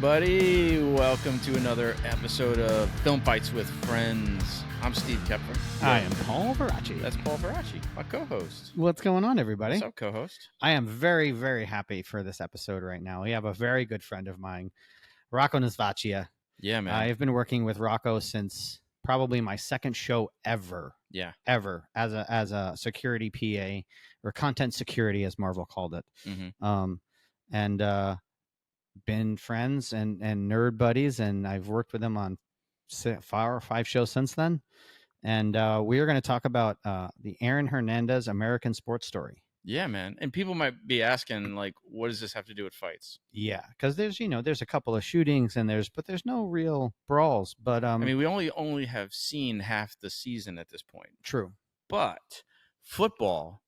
everybody. Welcome to another episode of Film Bites with Friends. I'm Steve Kepler. I am Paul Veracci. That's Paul Veracci, my co-host. What's going on, everybody? What's up, co-host? I am very, very happy for this episode right now. We have a very good friend of mine, Rocco Nisivoccia. Yeah, man. I've been working with Rocco since probably my second show ever. Yeah. Ever as a security PA or content security, as Marvel called it. Mm-hmm. And been friends and nerd buddies, and I've worked with him on 4 or 5 shows since then. And we are going to talk about the Aaron Hernandez American sports story. Yeah, man. And people might be asking, like, what does this have to do with fights? Yeah, because there's a couple of shootings and there's no real brawls. But I mean, we only have seen half the season at this point. True. But football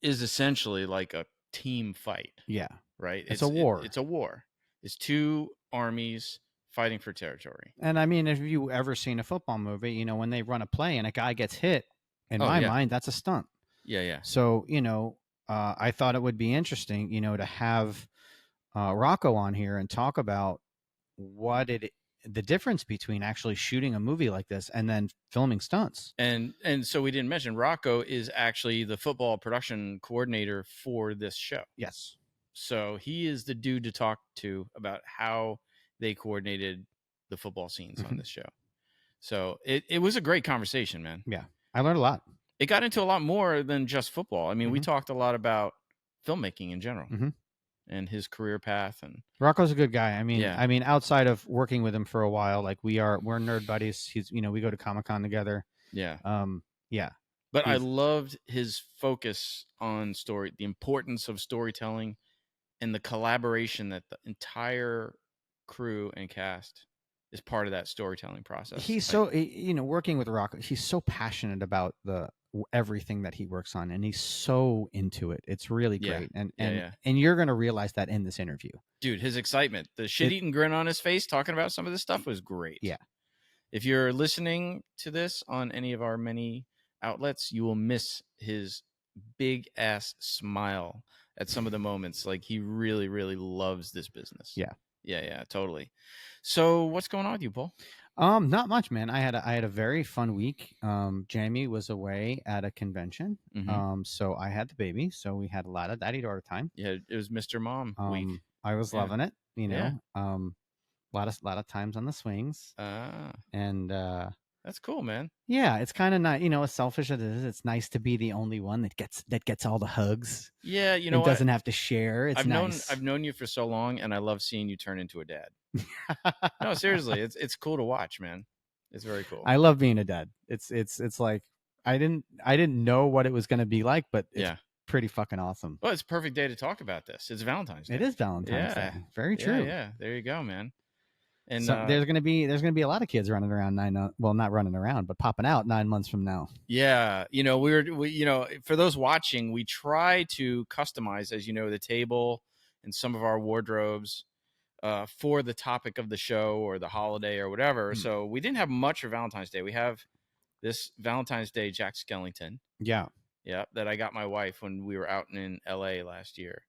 is essentially like a team fight. Yeah. Right? It's a war. It's a war. It's two armies fighting for territory. And I mean, if you ever seen a football movie, when they run a play and a guy gets hit, in my mind, that's a stunt. Yeah, yeah. So, I thought it would be interesting, to have Rocco on here and talk about the difference between actually shooting a movie like this and then filming stunts. And so we didn't mention Rocco is actually the football production coordinator for this show. Yes. So he is the dude to talk to about how they coordinated the football scenes on this show. So it was a great conversation, man. Yeah. I learned a lot. It got into a lot more than just football. I mean, we talked a lot about filmmaking in general and his career path. And Rocco's a good guy. I mean, outside of working with him for a while, like we're nerd buddies. He's, we go to Comic-Con together. Yeah. Yeah. But I loved his focus on the importance of storytelling and the collaboration that the entire crew and cast is part of that storytelling process. He's working with Rocco, he's so passionate about everything that he works on, and he's so into it. It's really great. And you're going to realize that in this interview. Dude, his excitement, the shit-eating grin on his face talking about some of this stuff was great. Yeah. If you're listening to this on any of our many outlets, you will miss his big-ass smile at some of the moments. Like, he really, really loves this business. Yeah. Yeah, totally. So what's going on with you, Paul? Not much, man. I had a very fun week. Jamie was away at a convention. So I had the baby. So we had a lot of daddy-daughter time. Yeah, it was Mr. Mom week. I was loving it, a lot of times on the swings. And that's cool, man. Yeah, it's kind of not, as selfish as it is. It's nice to be the only one that gets all the hugs. Yeah, it doesn't have to share. It's nice. I've known you for so long, and I love seeing you turn into a dad. No, seriously, it's cool to watch, man. It's very cool. I love being a dad. It's like I didn't know what it was going to be like, but it's pretty fucking awesome. Well, it's a perfect day to talk about this. It's Valentine's Day. It is Valentine's Day. Very true. Yeah. There you go, man. And so there's gonna be a lot of kids running around not running around, but popping out 9 months from now. Yeah, we for those watching, we try to customize, as the table and some of our wardrobes for the topic of the show or the holiday or whatever. So we didn't have much for Valentine's Day. We have this Valentine's Day Jack Skellington. Yeah, that I got my wife when we were out in LA last year.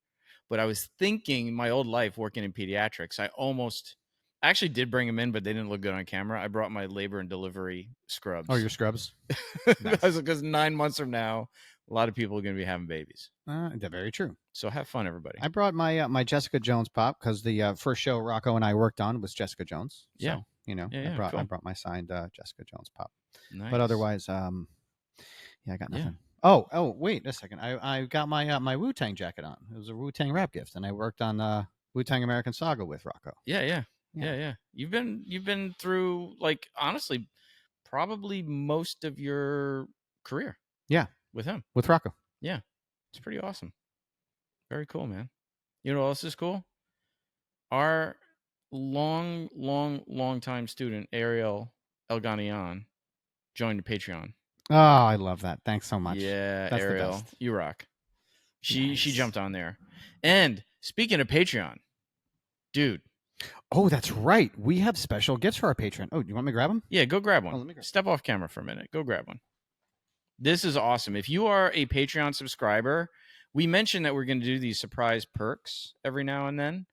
But I was thinking, my old life working in pediatrics, I actually did bring them in, but they didn't look good on camera. I brought my labor and delivery scrubs. Oh, your scrubs? Because 9 months from now, a lot of people are going to be having babies. That's very true. So have fun, everybody. I brought my my Jessica Jones pop because the first show Rocco and I worked on was Jessica Jones. So, I brought my signed Jessica Jones pop. Nice. But otherwise, I got nothing. Yeah. Oh, wait a second. I got my my Wu-Tang jacket on. It was a Wu-Tang rap gift, and I worked on Wu-Tang American Saga with Rocco. Yeah. You've been through, like, honestly, probably most of your career. Yeah. With him. With Rocco. Yeah. It's pretty awesome. Very cool, man. You know what else is cool? Our long time student, Ariel Elganian, joined the Patreon. Oh, I love that. Thanks so much. Yeah, that's Ariel, you rock. She jumped on there. And speaking of Patreon, dude. Oh, that's right. We have special gifts for our Patreon. Oh, do you want me to grab them? Yeah, go grab one. Step off camera for a minute. Go grab one. This is awesome. If you are a Patreon subscriber, we mentioned that we're going to do these surprise perks every now and then.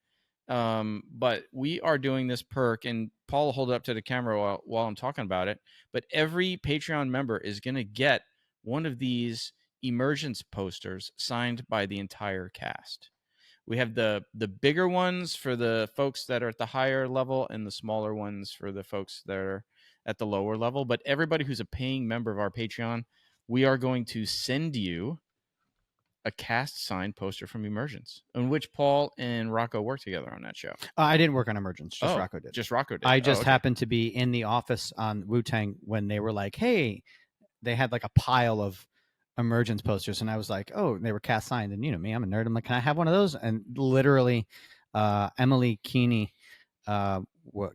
But we are doing this perk, and Paul will hold it up to the camera while I'm talking about it. But every Patreon member is going to get one of these Emergence posters signed by the entire cast. We have the bigger ones for the folks that are at the higher level, and the smaller ones for the folks that are at the lower level. But everybody who's a paying member of our Patreon, we are going to send you a cast signed poster from Emergence, in which Paul and Rocco worked together on that show. I didn't work on Emergence. Just Rocco did. Just Rocco did. I just happened to be in the office on Wu-Tang when they were like, hey, they had like a pile of Emergence posters, and I was like, oh, they were cast signed. And you know me, I'm a nerd. I'm like, can I have one of those? And literally, Emily Keeney,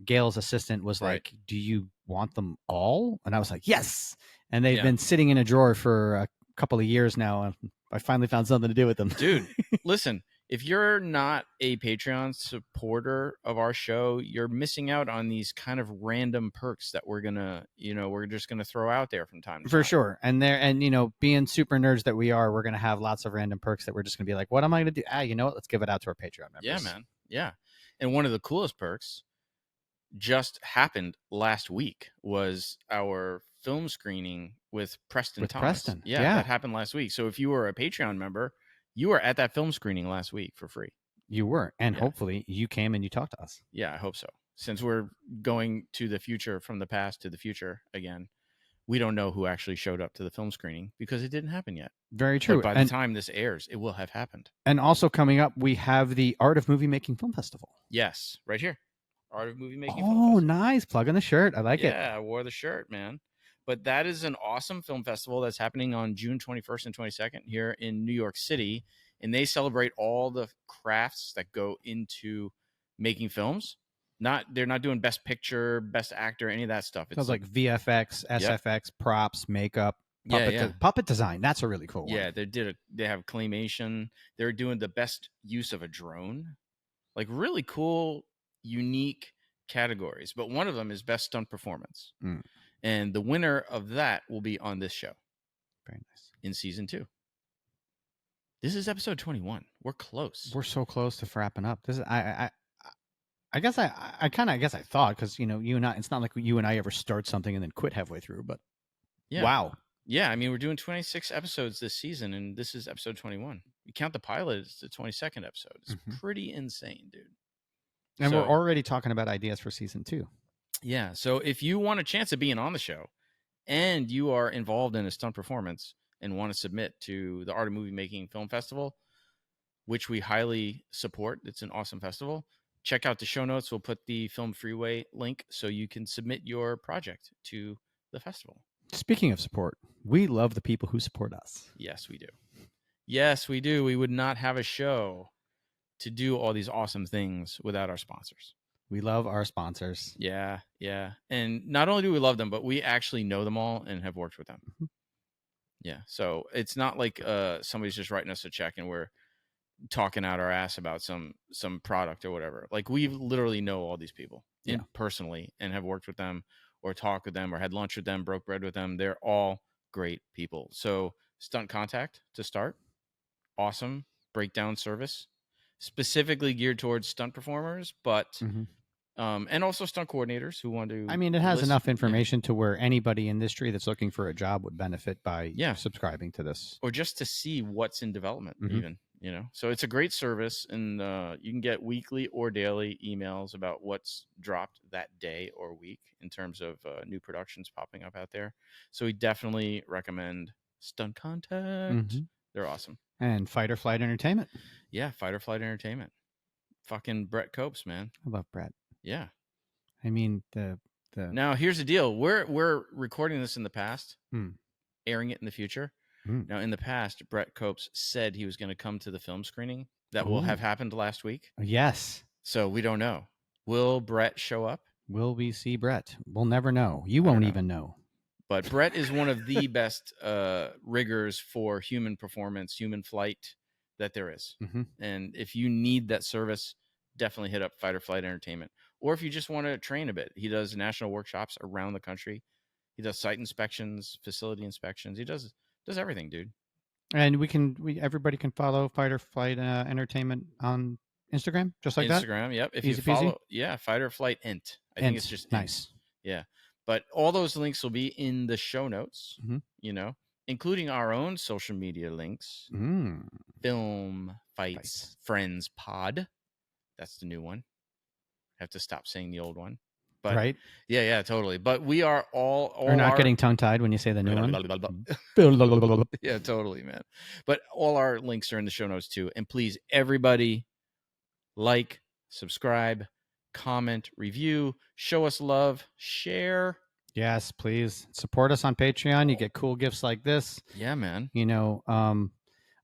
Gail's assistant, was like, do you want them all? And I was like, yes. And they've been sitting in a drawer for a couple of years now, and I finally found something to do with them. Dude, listen, if you're not a Patreon supporter of our show, you're missing out on these kind of random perks that we're just gonna throw out there from time to time. For sure. And you know, being super nerds that we are, we're gonna have lots of random perks that we're just gonna be like, what am I gonna do? You know what? Let's give it out to our Patreon members. Yeah, man. Yeah. And one of the coolest perks just happened last week was our film screening with Preston Thomas. Yeah, that happened last week. So if you were a Patreon member, you were at that film screening last week for free. You were. And hopefully you came and you talked to us. Yeah, I hope so. Since we're going to the future, from the past to the future again, we don't know who actually showed up to the film screening because it didn't happen yet. Very true. But by the time this airs, it will have happened. And also coming up, we have the Art of Movie Making Film Festival. Yes, right here. Art of Movie Making. Oh, nice. Plug in the shirt. I like it. Yeah, I wore the shirt, man. But that is an awesome film festival that's happening on June 21st and 22nd here in New York City. And they celebrate all the crafts that go into making films. They're not doing best picture, best actor, any of that stuff. It's like VFX, SFX, props, makeup, puppet design. That's a really cool one. Yeah, they have claymation. They're doing the best use of a drone. Like really cool, unique categories, but one of them is best stunt performance, and the winner of that will be on this show. Very nice. In season 2. This is episode 21. We're close. We're so close to wrapping up. This is I guess I thought, because you know, you and I, it's not like you and I ever start something and then quit halfway through, but wow. Yeah, I mean, we're doing 26 episodes this season, and this is episode 21. You count the pilot, it's the 22nd episode. It's pretty insane, dude. And we're already talking about ideas for season 2. Yeah. So if you want a chance of being on the show and you are involved in a stunt performance and want to submit to the Art of Movie Making Film Festival, which we highly support, it's an awesome festival, check out the show notes. We'll put the Film Freeway link so you can submit your project to the festival. Speaking of support, we love the people who support us. Yes, we do. Yes, we do. We would not have a show to do all these awesome things without our sponsors. We love our sponsors. Yeah. And not only do we love them, but we actually know them all and have worked with them. Yeah. So it's not like somebody's just writing us a check and we're talking out our ass about some product or whatever. Like, we literally know all these people personally and have worked with them or talked with them or had lunch with them, broke bread with them. They're all great people. So Stunt Contact to start. Awesome breakdown service, specifically geared towards stunt performers, but and also stunt coordinators who want to. I mean, it has enough information to where anybody in the industry that's looking for a job would benefit by subscribing to this, or just to see what's in development, even. You know, so it's a great service, and you can get weekly or daily emails about what's dropped that day or week in terms of new productions popping up out there. So we definitely recommend Stunt Contact. They're awesome. And Fight or Flight Entertainment. Yeah, Fight or Flight Entertainment. Fucking Brett Copes, man. I love Brett. Yeah. I mean, the Now, here's the deal. We're recording this in the past, airing it in the future. Now, in the past, Brett Copes said he was going to come to the film screening that will have happened last week. Yes. So we don't know. Will Brett show up? Will we see Brett? We'll never know. You won't even know. But Brett is one of the best riggers for human performance, human flight that there is. And if you need that service, definitely hit up Fight or Flight Entertainment. Or if you just want to train a bit, he does national workshops around the country. He does site inspections, facility inspections. He does everything, dude. And everybody can follow Fight or Flight Entertainment on Instagram, just like that. Instagram, yep. If Easy you follow, peasy? Fight or Flight Int. I think it's just nice. Int. Yeah, but all those links will be in the show notes. Including our own social media links. Film Fights Friends Pod. That's the new one. I have to stop saying the old one. But right? Yeah, totally. But we are all You're not getting tongue-tied when you say the new one. Yeah, totally, man. But all our links are in the show notes too. And please, everybody, like, subscribe, comment, review, show us love, share. Yes, please support us on Patreon. You get cool gifts like this. Yeah, man. I'm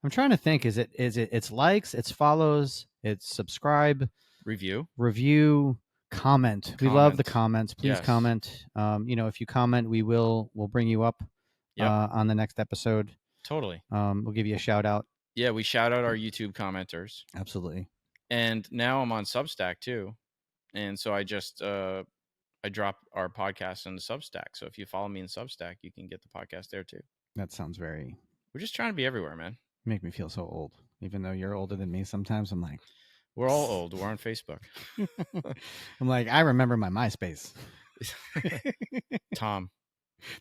trying to think. Is it it's likes, it's follows, it's subscribe, review, comment. We love the comments. Please comment. If you comment, we'll bring you up on the next episode. Totally. We'll give you a shout out. Yeah, we shout out our YouTube commenters. Absolutely. And now I'm on Substack too. And so I just I drop our podcast in the Substack. So if you follow me in Substack, you can get the podcast there too. That sounds very... We're just trying to be everywhere, man. You make me feel so old. Even though you're older than me, sometimes I'm like... We're all old. We're on Facebook. I'm like, I remember my MySpace. Tom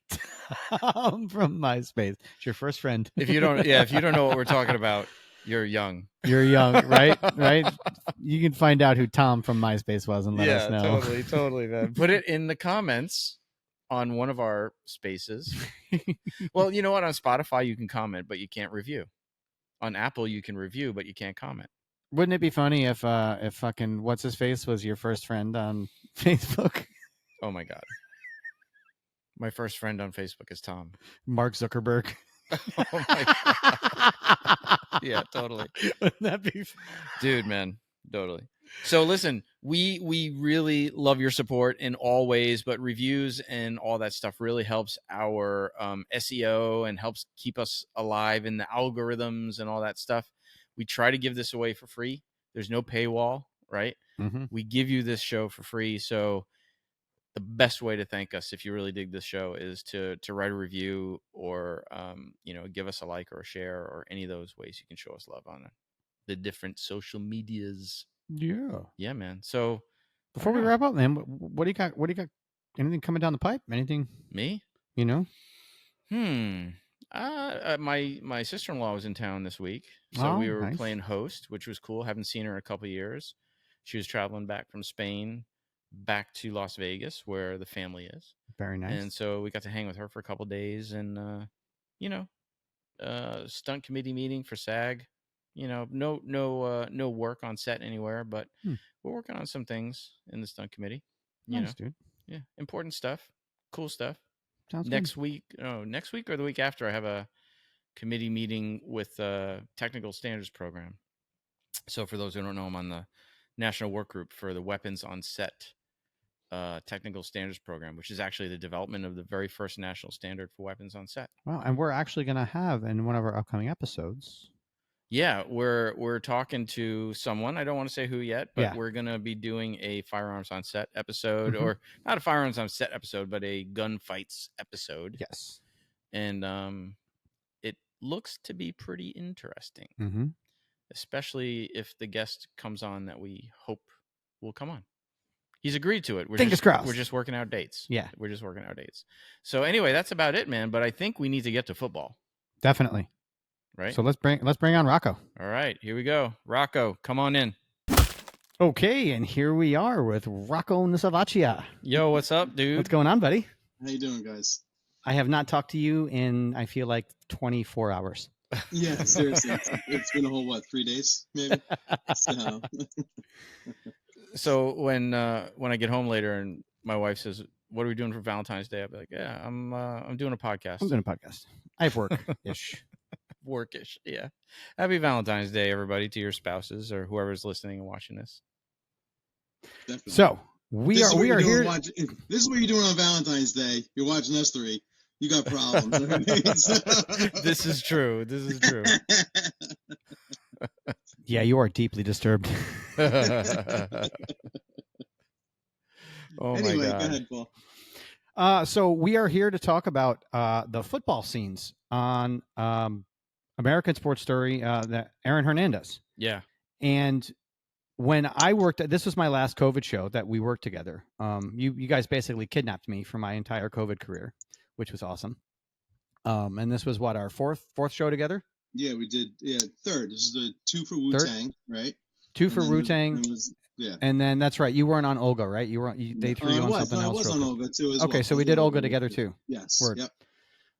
from MySpace. It's your first friend. If you don't know what we're talking about, you're young. You're young, right? Right? You can find out who Tom from MySpace was and let us know. Totally, man. Put it in the comments on one of our spaces. Well, you know what? On Spotify, you can comment, but you can't review. On Apple, you can review, but you can't comment. Wouldn't it be funny if fucking what's his face was your first friend on Facebook? Oh my God. My first friend on Facebook is Tom. Mark Zuckerberg. Oh my God. Yeah, totally. Wouldn't that be dude, man? Totally. So listen, we really love your support in all ways, but reviews and all that stuff really helps our SEO and helps keep us alive in the algorithms and all that stuff. We try to give this away for free. There's no paywall, right? We give you this show for free. So the best way to thank us, if you really dig this show, is to write a review or, give us a like or a share or any of those ways you can show us love on the different social medias. Yeah. Yeah, man. So before we wrap up, man, what do you got? What do you got? Anything coming down the pipe? Anything? Me? My sister-in-law was in town this week, so we were playing host, which was cool. Haven't seen her in a couple of years. She was traveling back from Spain back to Las Vegas, where the family is. Very nice. And so we got to hang with her for a couple of days, and stunt committee meeting for SAG. No work on set anywhere, but we're working on some things in the stunt committee. Nice, dude. Yeah, important stuff, cool stuff. Sounds next good. week or the week after, I have a committee meeting with Technical Standards Program. So for those who don't know, I'm on the National Work Group for the Weapons on Set Technical Standards Program, which is actually the development of the very first national standard for weapons on set. Wow, and we're actually going to have in one of our upcoming episodes. Yeah, we're talking to someone. I don't want to say who yet, but we're going to be doing a firearms on set episode, or not a firearms on set episode, but a gunfights episode. Yes. And it looks to be pretty interesting, especially if the guest comes on that we hope will come on. He's agreed to it. Fingers crossed. We're just working out dates. Yeah. We're just working out dates. So anyway, that's about it, man. But I think we need to get to football. Definitely. Right. So let's bring on Rocco. All right, here we go. Rocco, come on in. Okay, and here we are with Rocco Nisivoccia. Yo, what's up, dude? What's going on, buddy? How you doing, guys? I have not talked to you in, I feel like, 24 hours. Yeah, seriously. It's been a whole, 3 days, maybe? So when I get home later and my wife says, "What are we doing for Valentine's Day?" I'll be like, "Yeah, I'm doing a podcast. I'm doing a podcast. I have work-ish." Workish, yeah. Happy Valentine's Day, everybody, to your spouses or whoever's listening and watching this. Definitely. So we are here. This is what you're doing on Valentine's Day. You're watching us three. You got problems. This is true. This is true. Yeah, you are deeply disturbed. Oh anyway, my God. Go ahead, Paul. So we are here to talk about the football scenes on American Sports Story, Aaron Hernandez. Yeah. And when I worked, this was my last COVID show that we worked together. You guys basically kidnapped me for my entire COVID career, which was awesome. And this was what, our fourth show together? Yeah, we did. Yeah, third. This is the 2 for Wu-Tang, right? 2 for Wu-Tang. Yeah. And then that's right. You weren't on Olga, right? They threw you on something else. I was on Olga too. Okay, so we did Olga together too. Yes. Word. Yep.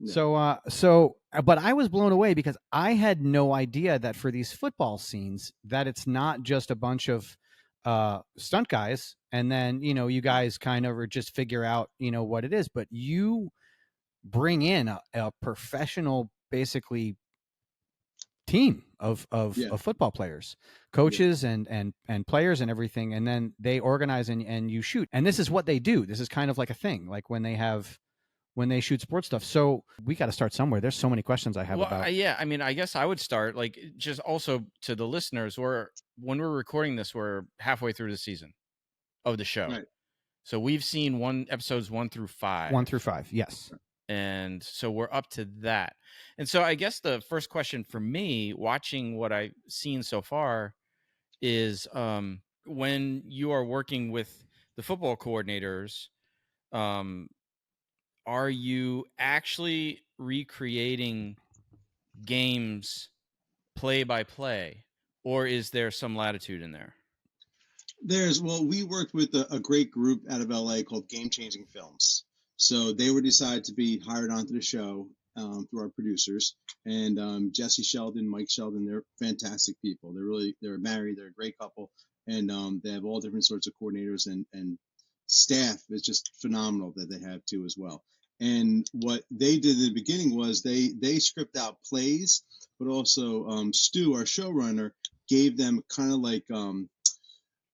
Yeah. But I was blown away because I had no idea that for these football scenes that it's not just a bunch of stunt guys, and then you guys kind of just figure out what it is, but you bring in a professional, basically, team of football players, coaches, and players and everything, and then they organize and you shoot. And this is what they do. This is kind of like a thing, like when they shoot sports stuff. So we got to start somewhere. There's so many questions I have about. Yeah, I mean, I guess I would start, like, just also to the listeners, when we're recording this, we're halfway through the season of the show. Right. So we've seen episodes 1 through 5. 1 through 5, yes. And so we're up to that. And so I guess the first question for me, watching what I've seen so far, is when you are working with the football coordinators, are you actually recreating games play by play, or is there some latitude in there? We worked with a great group out of LA called Game Changing Films. So they were decided to be hired onto the show through our producers. And Jesse Sheldon, Mike Sheldon, they're fantastic people. They're married, they're a great couple. And they have all different sorts of coordinators, and staff is just phenomenal that they have too as well. And what they did in the beginning was they script out plays, but also Stu, our showrunner, gave them kind of like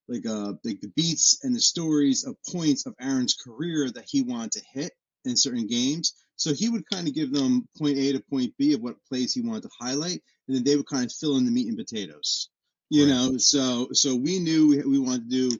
the beats and the stories of points of Aaron's career that he wanted to hit in certain games. So he would kind of give them point A to point B of what plays he wanted to highlight, and then they would kind of fill in the meat and potatoes. You know, so we knew we wanted to do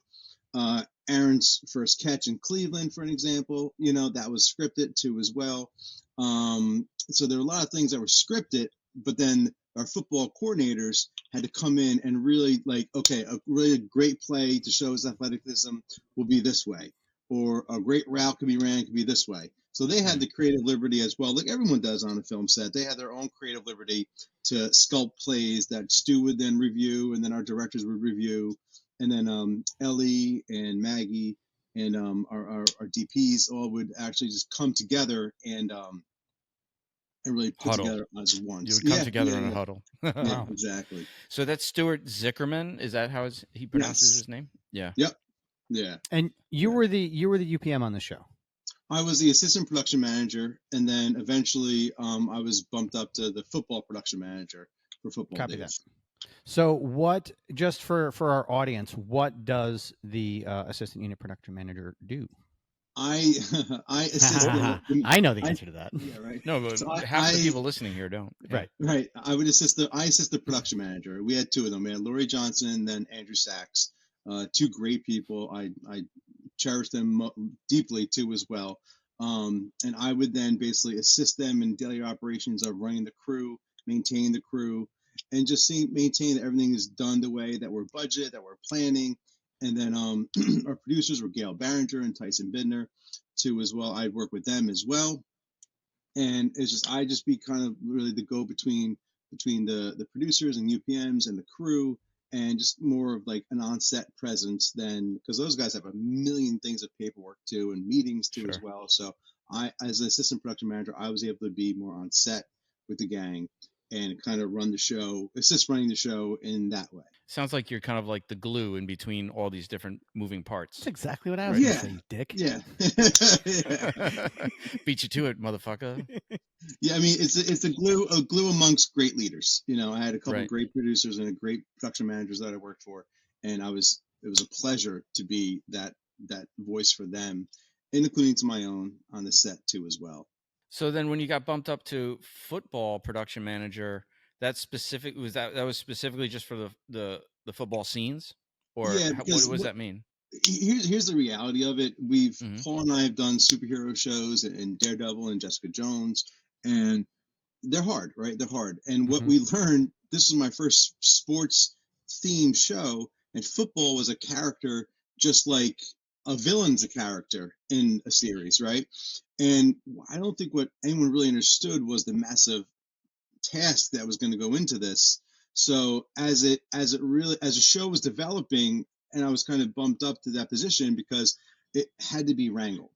Aaron's first catch in Cleveland, for an example. That was scripted too as well. So there were a lot of things that were scripted, but then our football coordinators had to come in and really a really great play to show his athleticism will be this way, or a great route could be this way. So they had the creative liberty as well, like everyone does on a film set. They had their own creative liberty to sculpt plays that Stu would then review, and then our directors would review, and then Ellie and Maggie and our DPs all would actually just come together and really put together as one. You would come together in a huddle. Yeah, exactly. So that's Stuart Zickerman. Is that how he pronounces his name? Yeah. Yep. Yeah. And you were the UPM on the show. I was the assistant production manager, and then eventually I was bumped up to the football production manager for football. Copy days. that. So what, just for our audience, what does the assistant unit production manager do? I assist. I know the answer to that. Yeah, right. No, but so half the people listening here don't. Right. Right. I assist the production manager. We had 2 of them. We had Laurie Johnson and then Andrew Sachs. 2 great people. I cherish them deeply too as well. And I would then basically assist them in daily operations of running the crew, maintaining the crew, and just maintain that everything is done the way that we're budgeted, that we're planning. And then our producers were Gail Barringer and Tyson Bidner too as well. I'd work with them as well. And it's just, I just be kind of really the go-between the producers and UPMs and the crew, and just more of like an on-set presence than, because those guys have a million things of paperwork too and meetings too as well. So I, as an assistant production manager, I was able to be more on set with the gang and kind of assist running the show in that way. Sounds like you're kind of like the glue in between all these different moving parts. That's exactly what I was going to say, you dick. Yeah. Beat you to it, motherfucker. Yeah, I mean, it's a glue amongst great leaders. I had a couple of great producers and great production managers that I worked for, and it was a pleasure to be that voice for them, including to my own on the set too as well. So then when you got bumped up to football production manager, that was specifically just for the football scenes, or what does that mean? Here's the reality of it. Paul and I have done superhero shows and Daredevil and Jessica Jones, and they're hard, right? They're hard. And what we learned, this is my first sports themed show, And football was a character just like a villain's a character in a series, right? And I don't think what anyone really understood was the massive task that was going to go into this. So as a show was developing, and I was kind of bumped up to that position because it had to be wrangled.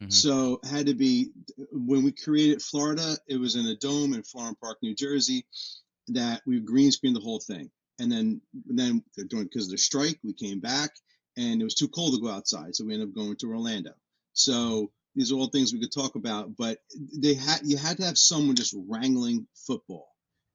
Mm-hmm. So it had to be, when we created Florida, it was in a dome in Florham Park, New Jersey, that we green screened the whole thing. And then because of the strike, we came back and it was too cold to go outside. So we ended up going to Orlando. So these are all things we could talk about, but you had to have someone just wrangling football.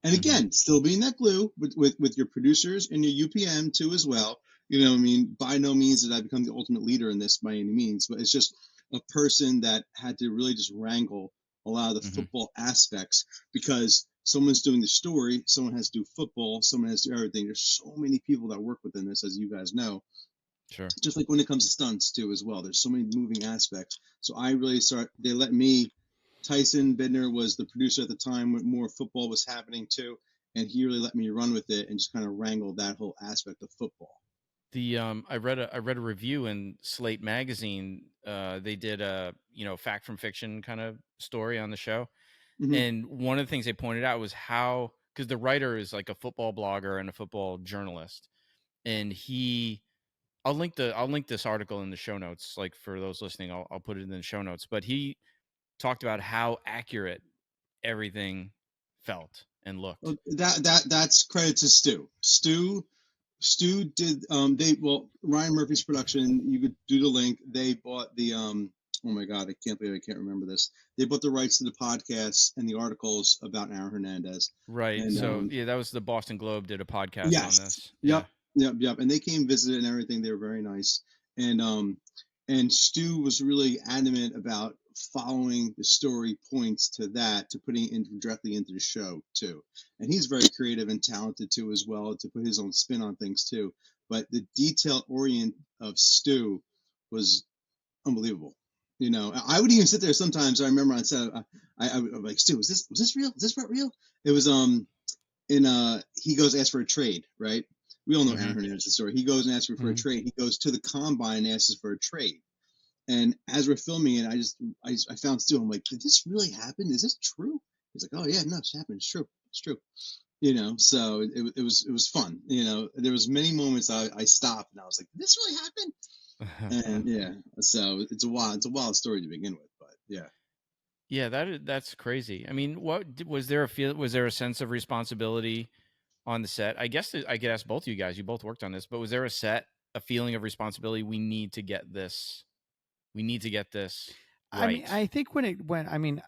And again, still being that glue with your producers and your UPM too as well. You know, I mean, by no means did I become the ultimate leader in this by any means, but it's just a person that had to really just wrangle a lot of the football aspects, because someone's doing the story, someone has to do football, someone has to do everything. There's so many people that work within this, as you guys know. Sure. Just like when it comes to stunts too as well. There's so many moving aspects. So I really they let me, Tyson Bidner was the producer at the time when more football was happening too, and he really let me run with it and just kind of wrangle that whole aspect of football. I read a review in Slate magazine. They did a fact from fiction kind of story on the show, and one of the things they pointed out was how, because the writer is like a football blogger and a football journalist, and I'll link this article in the show notes. Like for those listening, I'll put it in the show notes. But he talked about how accurate everything felt and looked. Well, that's credit to Stu. Stu did Ryan Murphy's production. You could do the link. They bought the oh my god, I can't remember this. They bought the rights to the podcast and the articles about Aaron Hernandez. Right. And, so that was the Boston Globe did a podcast on this. Yep. And they came visit and everything. They were very nice. And Stu was really adamant about following the story points to putting it directly into the show too. And he's very creative and talented too as well, to put his own spin on things too. But the detail orient of Stu was unbelievable. You know, I would even sit there sometimes. I remember on set, I'm like, Stu, was this real? Is this real? It was he goes ask for a trade, right? We all know Aaron Hernandez's story. He goes and asks for a trade. He goes to the combine and asks for a trade. And as we're filming it, I found Stu. I'm like, did this really happen? Is this true? He's like, oh yeah, no, it's happened. It's true. It's true. You know, so it was fun. You know, there was many moments I stopped and I was like, did this really happen? And yeah, so it's a wild story to begin with, but yeah. Yeah, that's crazy. I mean, what was there a sense of responsibility on the set? I guess I could ask both of you guys. You both worked on this, but was there a feeling of responsibility? We need to get this right. I mean, I think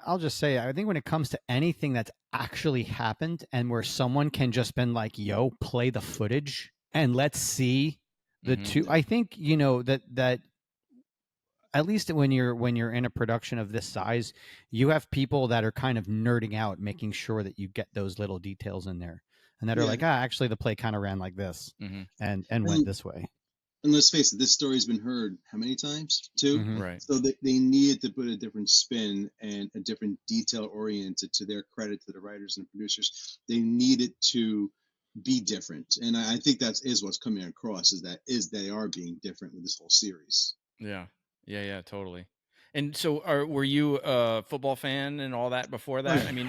I'll just say, I think when it comes to anything that's actually happened and where someone can just been like, yo, play the footage and let's see the two, I think, you know, that at least when you're in a production of this size, you have people that are kind of nerding out, making sure that you get those little details in there, and that are like, actually the play kind of ran like this and went this way. And let's face it, this story's been heard how many times? 2? Right. So they needed to put a different spin and a different detail oriented, to their credit, to the writers and producers. They needed to be different. And I think is what's coming across, is they are being different with this whole series. Yeah. Yeah, totally. And so, were you a football fan and all that before that? I mean,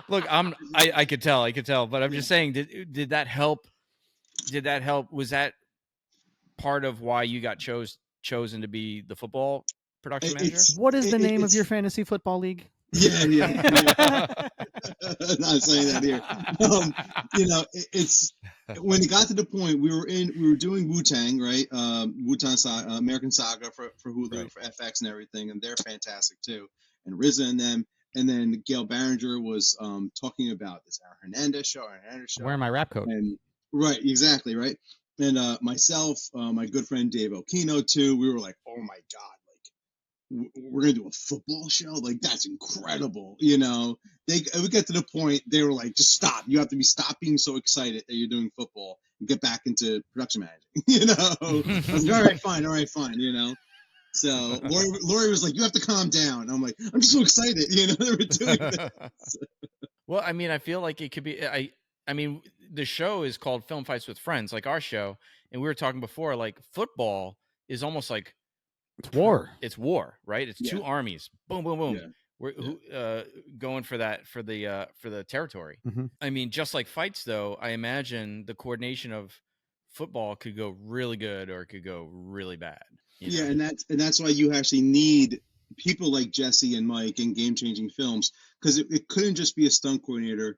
look, I could tell, but I'm just saying, did that help? Did that help? Was that part of why you got chosen to be the football production manager? What is the name of your fantasy football league? Yeah. Not saying that here. You know, it's when it got to the point we were doing Wu-Tang, right? Wu-Tang Saga, American Saga for Hulu, right, for FX and everything, and they're fantastic too. And RZA and them, and then Gail Barringer was talking about this Aaron Hernandez show. Wearing my rap coat. And right, exactly, right. And myself, my good friend Dave Okino too. We were like, oh my god. We're gonna do a football show, like that's incredible, you know. We get to the point they were like, just stop. You have to stop being so excited that you're doing football and get back into production managing. You know, I was like, all right, fine, you know. So Lori was like, you have to calm down. I'm like, I'm just so excited, you know. They were doing that. Well, I mean, I feel like it could be. I mean, the show is called Film Fights with Friends, like our show, and we were talking before, like football is almost like it's war. It's war, right? It's two armies, boom, boom, boom. Yeah. We're going for that for the territory. Mm-hmm. I mean, just like fights, though, I imagine the coordination of football could go really good or it could go really bad. Yeah, and that's why you actually need people like Jesse and Mike in game-changing films, because it couldn't just be a stunt coordinator.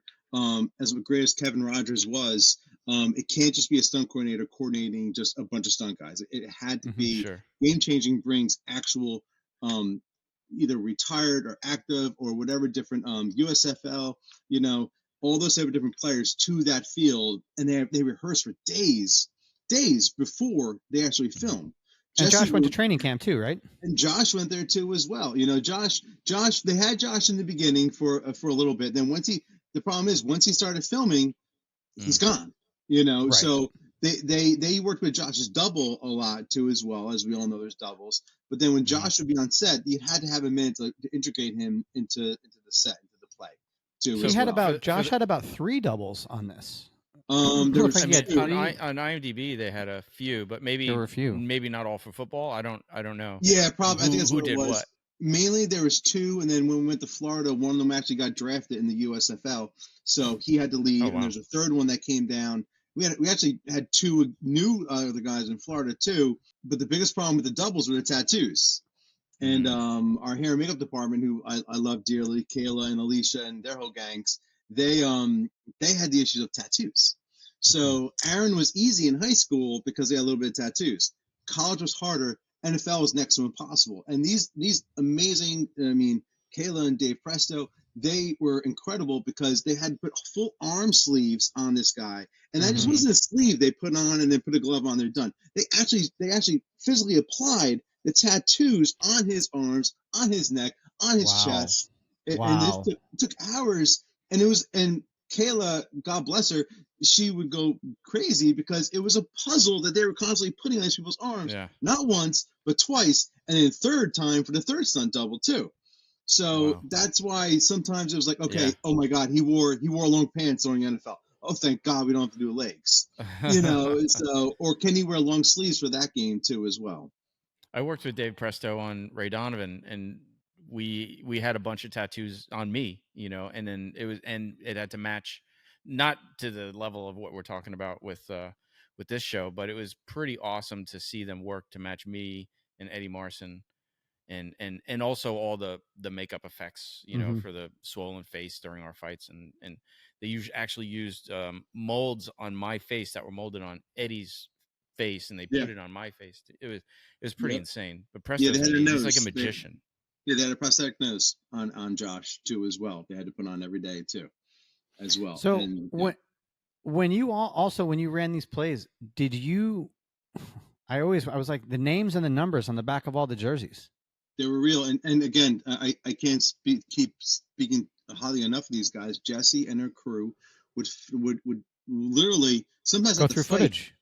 As great as Kevin Rogers was, it can't just be a stunt coordinator coordinating just a bunch of stunt guys. It had to be game-changing, brings actual either retired or active or whatever different USFL, all those type of different players to that field, and they rehearse for days before they actually film. And Josh went to training camp too, right? And Josh went there too as well. Josh, they had Josh in the beginning for a little bit. Then once he started filming, he's gone. Right. So they worked with Josh's double a lot too, as well, as we all know there's doubles. But then when Josh would be on set, you had to have a minute to integrate him into the set, into the play too. So Josh had about 3 doubles on this. There was on IMDb they had a few, but maybe there were a few. Maybe not all for football. I don't know. Yeah, probably. I think that's what it was. Mainly there was 2, and then when we went to Florida, one of them actually got drafted in the USFL, so he had to leave. And there's a third one that came down. We actually had 2 new other guys in Florida too, but the biggest problem with the doubles were the tattoos. And our hair and makeup department, who I love dearly, Kayla and Alicia and their whole gangs, they had the issues of tattoos. So Aaron was easy in high school because they had a little bit of tattoos. College was harder. NFL was next to impossible. And these amazing, Kayla and Dave Presto, they were incredible because they had to put full arm sleeves on this guy. And that just wasn't a sleeve they put on and then put a glove on, they're done. They actually physically applied the tattoos on his arms, on his neck, on his chest. And this took hours. And Kayla, God bless her, she would go crazy because it was a puzzle that they were constantly putting on these people's arms, not once, but twice, and then third time for the third stunt double too. So that's why sometimes it was like, okay, oh my God, he wore long pants during NFL. Oh, thank God we don't have to do legs, So, or can he wear long sleeves for that game too as well? I worked with Dave Presto on Ray Donovan, and we had a bunch of tattoos on me, and then it had to match, not to the level of what we're talking about with this show, but it was pretty awesome to see them work to match me and Eddie Marson, and also all the makeup effects, for the swollen face during our fights, and they actually used molds on my face that were molded on Eddie's face, and they put it on my face. It was pretty insane. But Presto's he's like a magician. They had a prosthetic nose on Josh too as well. They had to put on every day too, as well. So when you ran these plays, did you? I was like, the names and the numbers on the back of all the jerseys. They were real, and again, I can't keep speaking highly enough of these guys. Jesse and her crew would literally sometimes go through footage.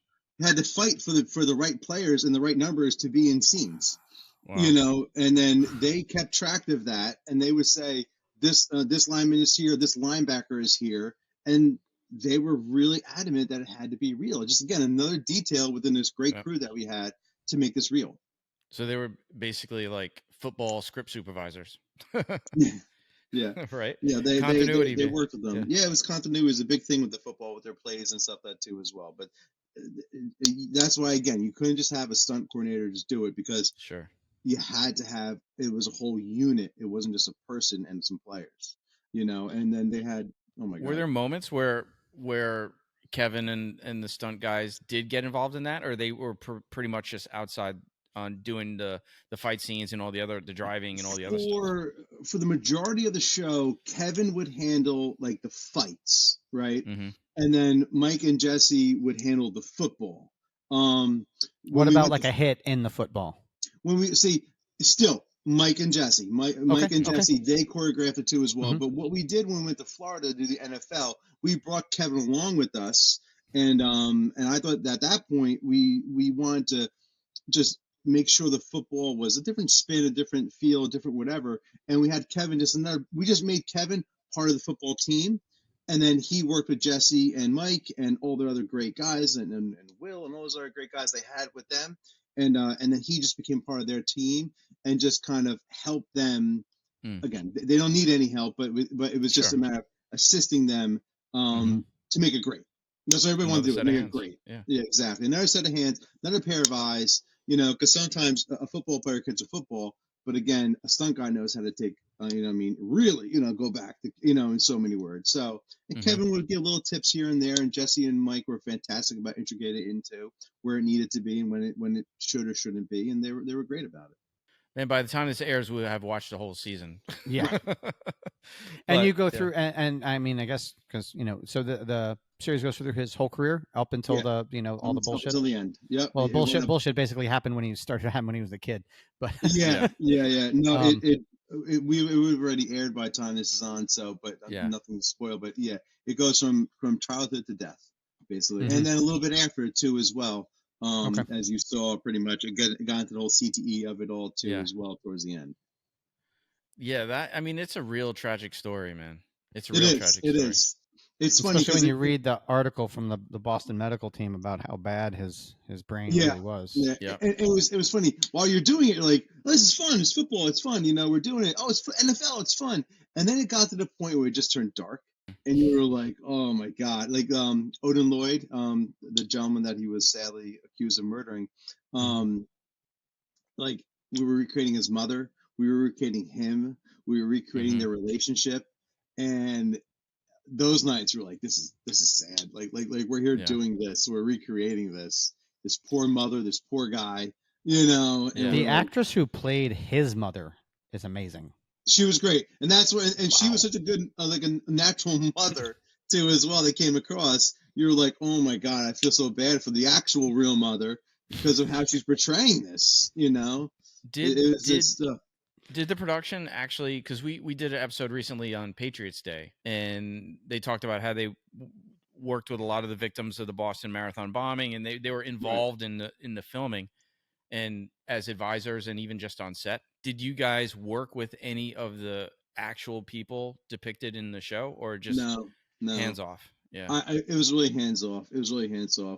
Had to fight for the right players and the right numbers to be in scenes. Wow. And then they kept track of that, and they would say this lineman is here, this linebacker is here, and they were really adamant that it had to be real. Just again, another detail within this great crew that we had to make this real. So they were basically like football script supervisors. Yeah. Right. Yeah. They worked with them. Yeah. It was continuity is a big thing with the football, with their plays and stuff that too as well. But that's why, again, you couldn't just have a stunt coordinator just do it, because you had to have, it was a whole unit. It wasn't just a person and some players, and then they had, oh my God. Were there moments where Kevin and the stunt guys did get involved in that, or they were pretty much just outside on doing the fight scenes and all the driving and all the other stuff? For the majority of the show, Kevin would handle like the fights, right? Mm-hmm. And then Mike and Jesse would handle the football. What about like a hit in the football? When we see, still Mike and Jesse, Mike and Jesse, they choreographed it too as well. Mm-hmm. But what we did when we went to Florida to do the NFL, we brought Kevin along with us, and I thought that at that point we wanted to just make sure the football was a different spin, a different feel, a different whatever. And we had Kevin we just made Kevin part of the football team. And then he worked with Jesse and Mike and all the other great guys and Will and all those other great guys they had with them. And then he just became part of their team and just kind of helped them. Again, they don't need any help, but it was just a matter of assisting them to make it great. That's what everybody wanted to do, make it great. Yeah, exactly. Another set of hands, another pair of eyes, because sometimes a football player catches a football, but again, a stunt guy knows how to take, really, go back, in so many words. So Kevin would give little tips here and there, and Jesse and Mike were fantastic about integrating it into where it needed to be and when it should or shouldn't be, and they were great about it. And by the time this airs, we'll have watched the whole season. Yeah. And you go through, and I mean, I guess because so the series goes through his whole career up until the all the bullshit until the end. Yep. Well, bullshit basically happened when he started happening when he was a kid. But yeah. No, it would have already aired by the time this is on. So, but nothing to spoil. But yeah, it goes from childhood to death, basically, and then a little bit after it too as well. As you saw, pretty much it got into the whole CTE of it all too as well towards the end. Yeah, it's a real tragic story, man. It's a real tragic story. It is. It's funny especially when you read the article from the Boston medical team about how bad his brain really was. Yeah. And it was funny. While you're doing it, you're like, oh, this is fun. It's football. It's fun. We're doing it. Oh, it's NFL. It's fun. And then it got to the point where it just turned dark. And you were like, oh my God. Like Odin Lloyd, the gentleman that he was sadly accused of murdering, like we were recreating his mother. We were recreating him. We were recreating their relationship. And those nights were like, this is sad. Like we're here doing this. We're recreating this poor mother, this poor guy, The actress who played his mother is amazing. She was great. And that's what, and she was such a good, like a natural mother too, as well. They came across, you were like, oh my God, I feel so bad for the actual real mother because of how she's portraying this, Did the production actually, because we did an episode recently on Patriots Day, and they talked about how they worked with a lot of the victims of the Boston Marathon bombing, and they were involved in the filming and as advisors and even just on set. Did you guys work with any of the actual people depicted in the show, or just no hands off? Yeah, it was really hands off.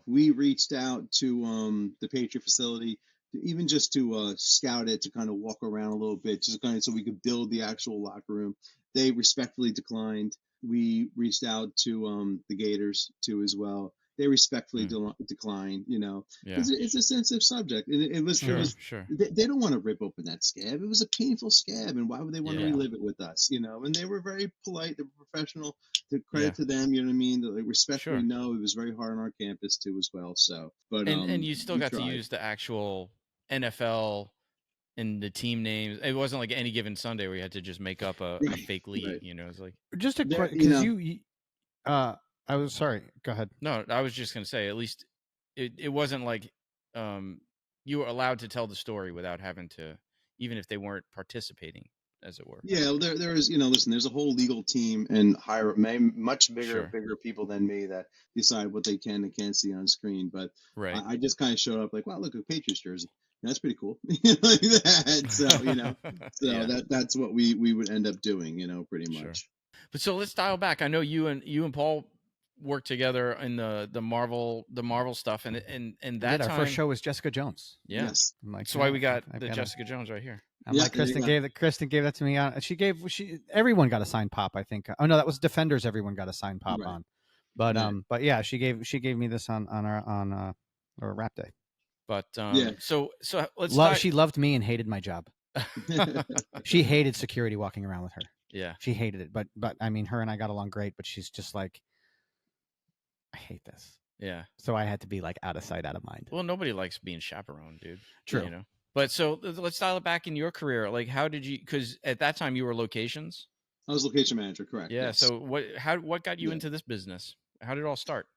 We reached out to the Patriot facility, even just to scout it, to kind of walk around a little bit, just kind of so we could build the actual locker room. They respectfully declined. We reached out to the Gators too as well. They respectfully declined. It's a sensitive subject. It was sure. They don't want to rip open that scab. It was a painful scab, and why would they want to relive it with us? And they were very polite. They were professional. To credit to them, you know what I mean? They respectfully know it was very hard on our campus too as well. So, but and you still got to use the actual NFL and the team names. It wasn't like any given Sunday where you had to just make up a fake league. Right. It's like just a question because I was sorry. Go ahead. No, I was just going to say, at least it wasn't like you were allowed to tell the story without having to, even if they weren't participating, as it were. Yeah, well, there is, listen, there's a whole legal team and much bigger people than me that decide what they can and can't see on screen. But I just kind of showed up like, wow, look, a Patriots jersey. That's pretty cool. Like that. So, that's what we would end up doing, pretty much. Sure. But so let's dial back. I know you and Paul worked together in the Marvel stuff, and that our first show was Jessica Jones. Yeah, yes. That's why we got the Jessica Jones right here. I'm like, Kristen gave that to me. Everyone got a signed pop, I think. Oh no, that was Defenders. Everyone got a signed pop on, but yeah, she gave me this on our rap day. But so let's. She loved me and hated my job. She hated security walking around with her. Yeah, she hated it. But I mean, her and I got along great. But she's just like, I hate this. Yeah. So I had to be like out of sight, out of mind. Well, nobody likes being chaperoned, dude. True. But so let's dial it back in your career. Like, how did you? Because at that time you were locations. I was location manager, correct? Yeah. Yes. So what got you into this business? How did it all start?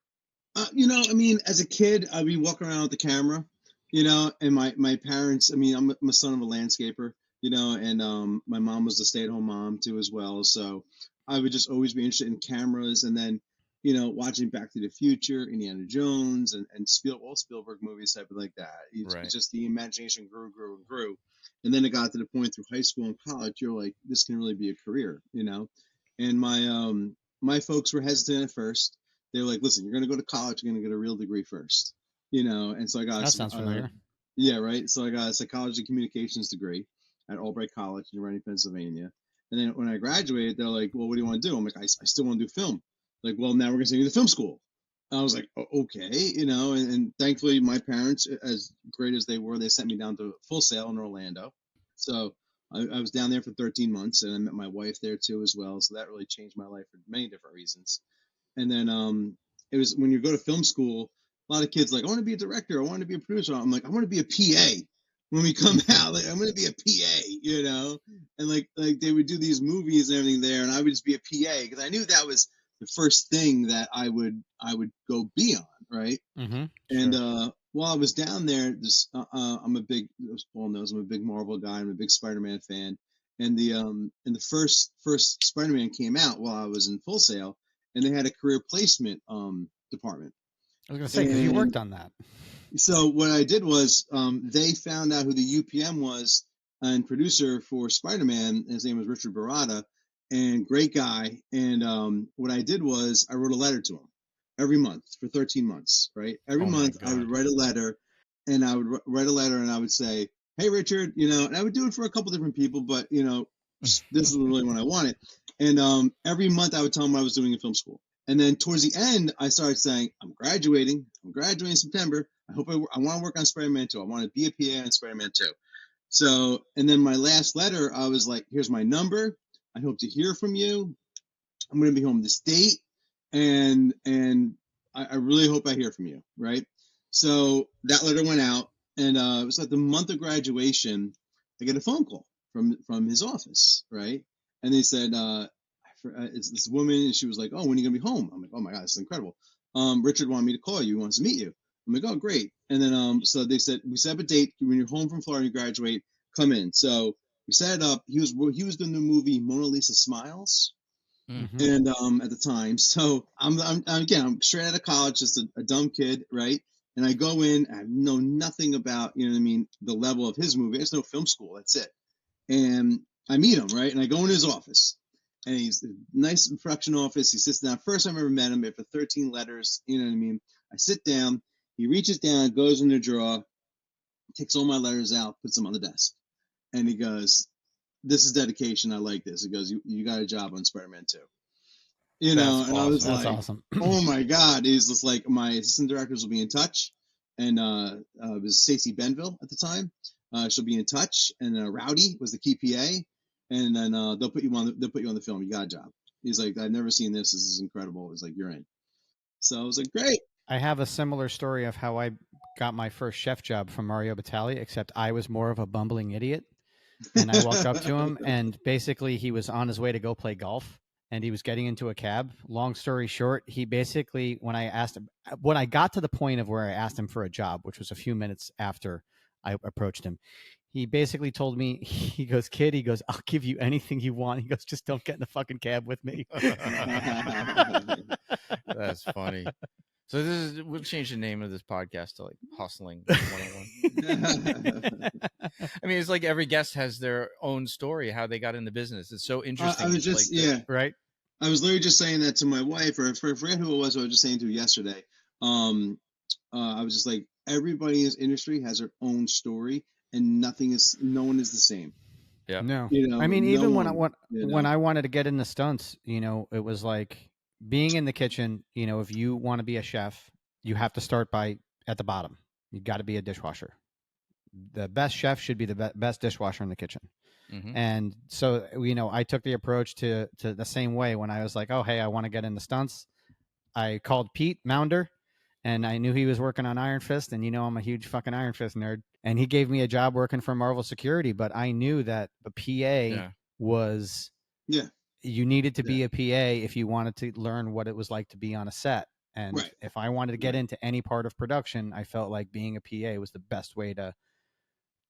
As a kid, I'd be walking around with the camera, and my parents. I'm a son of a landscaper, and my mom was a stay-at-home mom too as well. So I would just always be interested in cameras, and then watching Back to the Future, Indiana Jones, and all Spielberg movies, type of like that. It's just the imagination grew. And then it got to the point through high school and college, you're like, this can really be a career, And my my folks were hesitant at first. They were like, "Listen, you're going to go to college. You're going to get a real degree first, you know." And so I got that sounds familiar. Yeah, right. So I got a psychology and communications degree at Albright College in Reading, Pennsylvania. And then when I graduated, they're like, "Well, what do you want to do?" I'm like, I still want to do film." Like, "Well, now we're going to send you to film school." I was like, "Okay," you know. And thankfully, my parents, as great as they were, they sent me down to Full Sail in Orlando. So I was down there for 13 months, and I met my wife there too as well. So that really changed my life for many different reasons. And then it was when you go to film school, a lot of kids like, "I want to be a director, I want to be a producer." I'm like, "I want to be a PA." When we come out, like, I'm going to be a PA, you know. And like they would do these movies and everything there, and I would just be a PA because I knew that was the first thing that I would go be on, right? Mm-hmm, and while I was down there, I'm a big, as Paul knows, I'm a big Marvel guy. I'm a big Spider-Man fan. And the first Spider-Man came out while I was in Full Sail, and they had a career placement department. I was going to say, because you worked on that. So what I did was they found out who the UPM was and producer for Spider-Man. His name was Richard Barada, and great guy. And what I did was I wrote a letter to him every month for 13 months, right? Every month I would write a letter, and I would write a letter, and I would say, "Hey, Richard," you know, and I would do it for a couple different people, but, you know, this is really what I wanted. And every month I would tell him what I was doing in film school. And then towards the end, I started saying, I'm graduating in September. I want to work on Spider-Man 2. I want to be a PA on Spider-Man 2. So, and then my last letter, I was like, "Here's my number. I hope to hear from you. I'm going to be home this date. And I really hope I hear from you." Right. So that letter went out, and it was like the month of graduation, I get a phone call from his office. Right. And they said, it's this woman, and she was like, "Oh, when are you going to be home?" I'm like, "Oh my God, this is incredible. Richard wanted me to call you. He wants to meet you." I'm like, "Oh, great." And then so they said, "We set up a date when you're home from Florida, you graduate, come in." So we set it up. He was doing the movie Mona Lisa Smiles. Mm-hmm. And at the time, so I'm straight out of college, just a dumb kid, right? And I go in, I know nothing about, you know what I mean, the level of his movie. There's no film school, that's it. And I meet him, right? And I go in his office, and he's a nice production office. He sits down. First time I ever met him, after 13 letters, you know what I mean? I sit down, he reaches down, goes in the drawer, takes all my letters out, puts them on the desk. And he goes, "This is dedication. I like this." He goes, you got a job on Spider-Man 2. You know, That's and awesome. I was That's like, awesome. "Oh my God." He's just like, "My assistant directors will be in touch." And it was Stacey Benville at the time. She'll be in touch. And Rowdy was the key PA. And then they'll put you on the film. You got a job. He's like, "I've never seen this. This is incredible." He's like, "You're in." So I was like, "Great." I have a similar story of how I got my first chef job from Mario Batali, except I was more of a bumbling idiot. And I walked up to him, and basically he was on his way to go play golf, and he was getting into a cab. Long story short, he basically, when I got to the point of where I asked him for a job, which was a few minutes after I approached him, he basically told me, he goes, "Kid," he goes, "I'll give you anything you want." He goes, "Just don't get in the fucking cab with me." That's funny. So we'll change the name of this podcast to like Hustling 101. I mean, it's like every guest has their own story, how they got in the business. It's so interesting. I was just, right. I was literally just saying that to my wife, or I forget who it was. I was just saying to yesterday. I was just like, everybody in this industry has their own story, and no one is the same. Yeah. No. You know, I mean, even when I wanted to get into stunts, you know, it was like being in the kitchen. You know, if you want to be a chef, you have to start at the bottom. You got to be a dishwasher. The best chef should be the best dishwasher in the kitchen. Mm-hmm. And so, you know, I took the approach to the same way when I was like, "Oh, hey, I want to get into stunts." I called Pete Mounder, and I knew he was working on Iron Fist, and you know I'm a huge fucking Iron Fist nerd. And he gave me a job working for Marvel Security, but I knew that the PA was you needed to be a PA if you wanted to learn what it was like to be on a set. And if I wanted to get into any part of production, I felt like being a PA was the best way to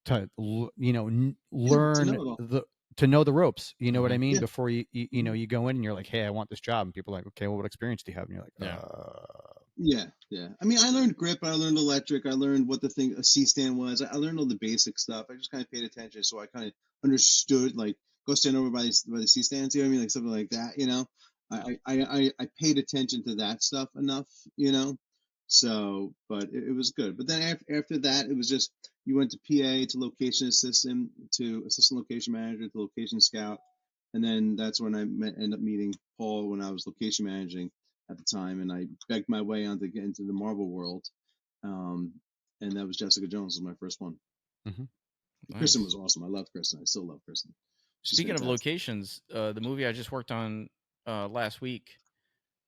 you know learn to know the ropes. You know what I mean? Before you know you go in and you're like, "Hey, I want this job," and people are like, "Okay, well, what experience do you have?" And you're like, Yeah. I mean, I learned grip. I learned electric. I learned what a C-stand was. I learned all the basic stuff. I just kind of paid attention, so I kind of understood, like, go stand over by the C-stands. You know what I mean? Like something like that. You know. I paid attention to that stuff enough, you know. So, but it was good. But then after that, it was just you went to PA to location assistant to assistant location manager to location scout, and then that's when I ended up meeting Paul when I was location managing at the time, and I begged my way on to get into the Marvel world, and that was Jessica Jones was my first one. Mm-hmm. Nice. Kristen was awesome. I loved Kristen. I still love Kristen. Speaking of locations, the movie I just worked on last week.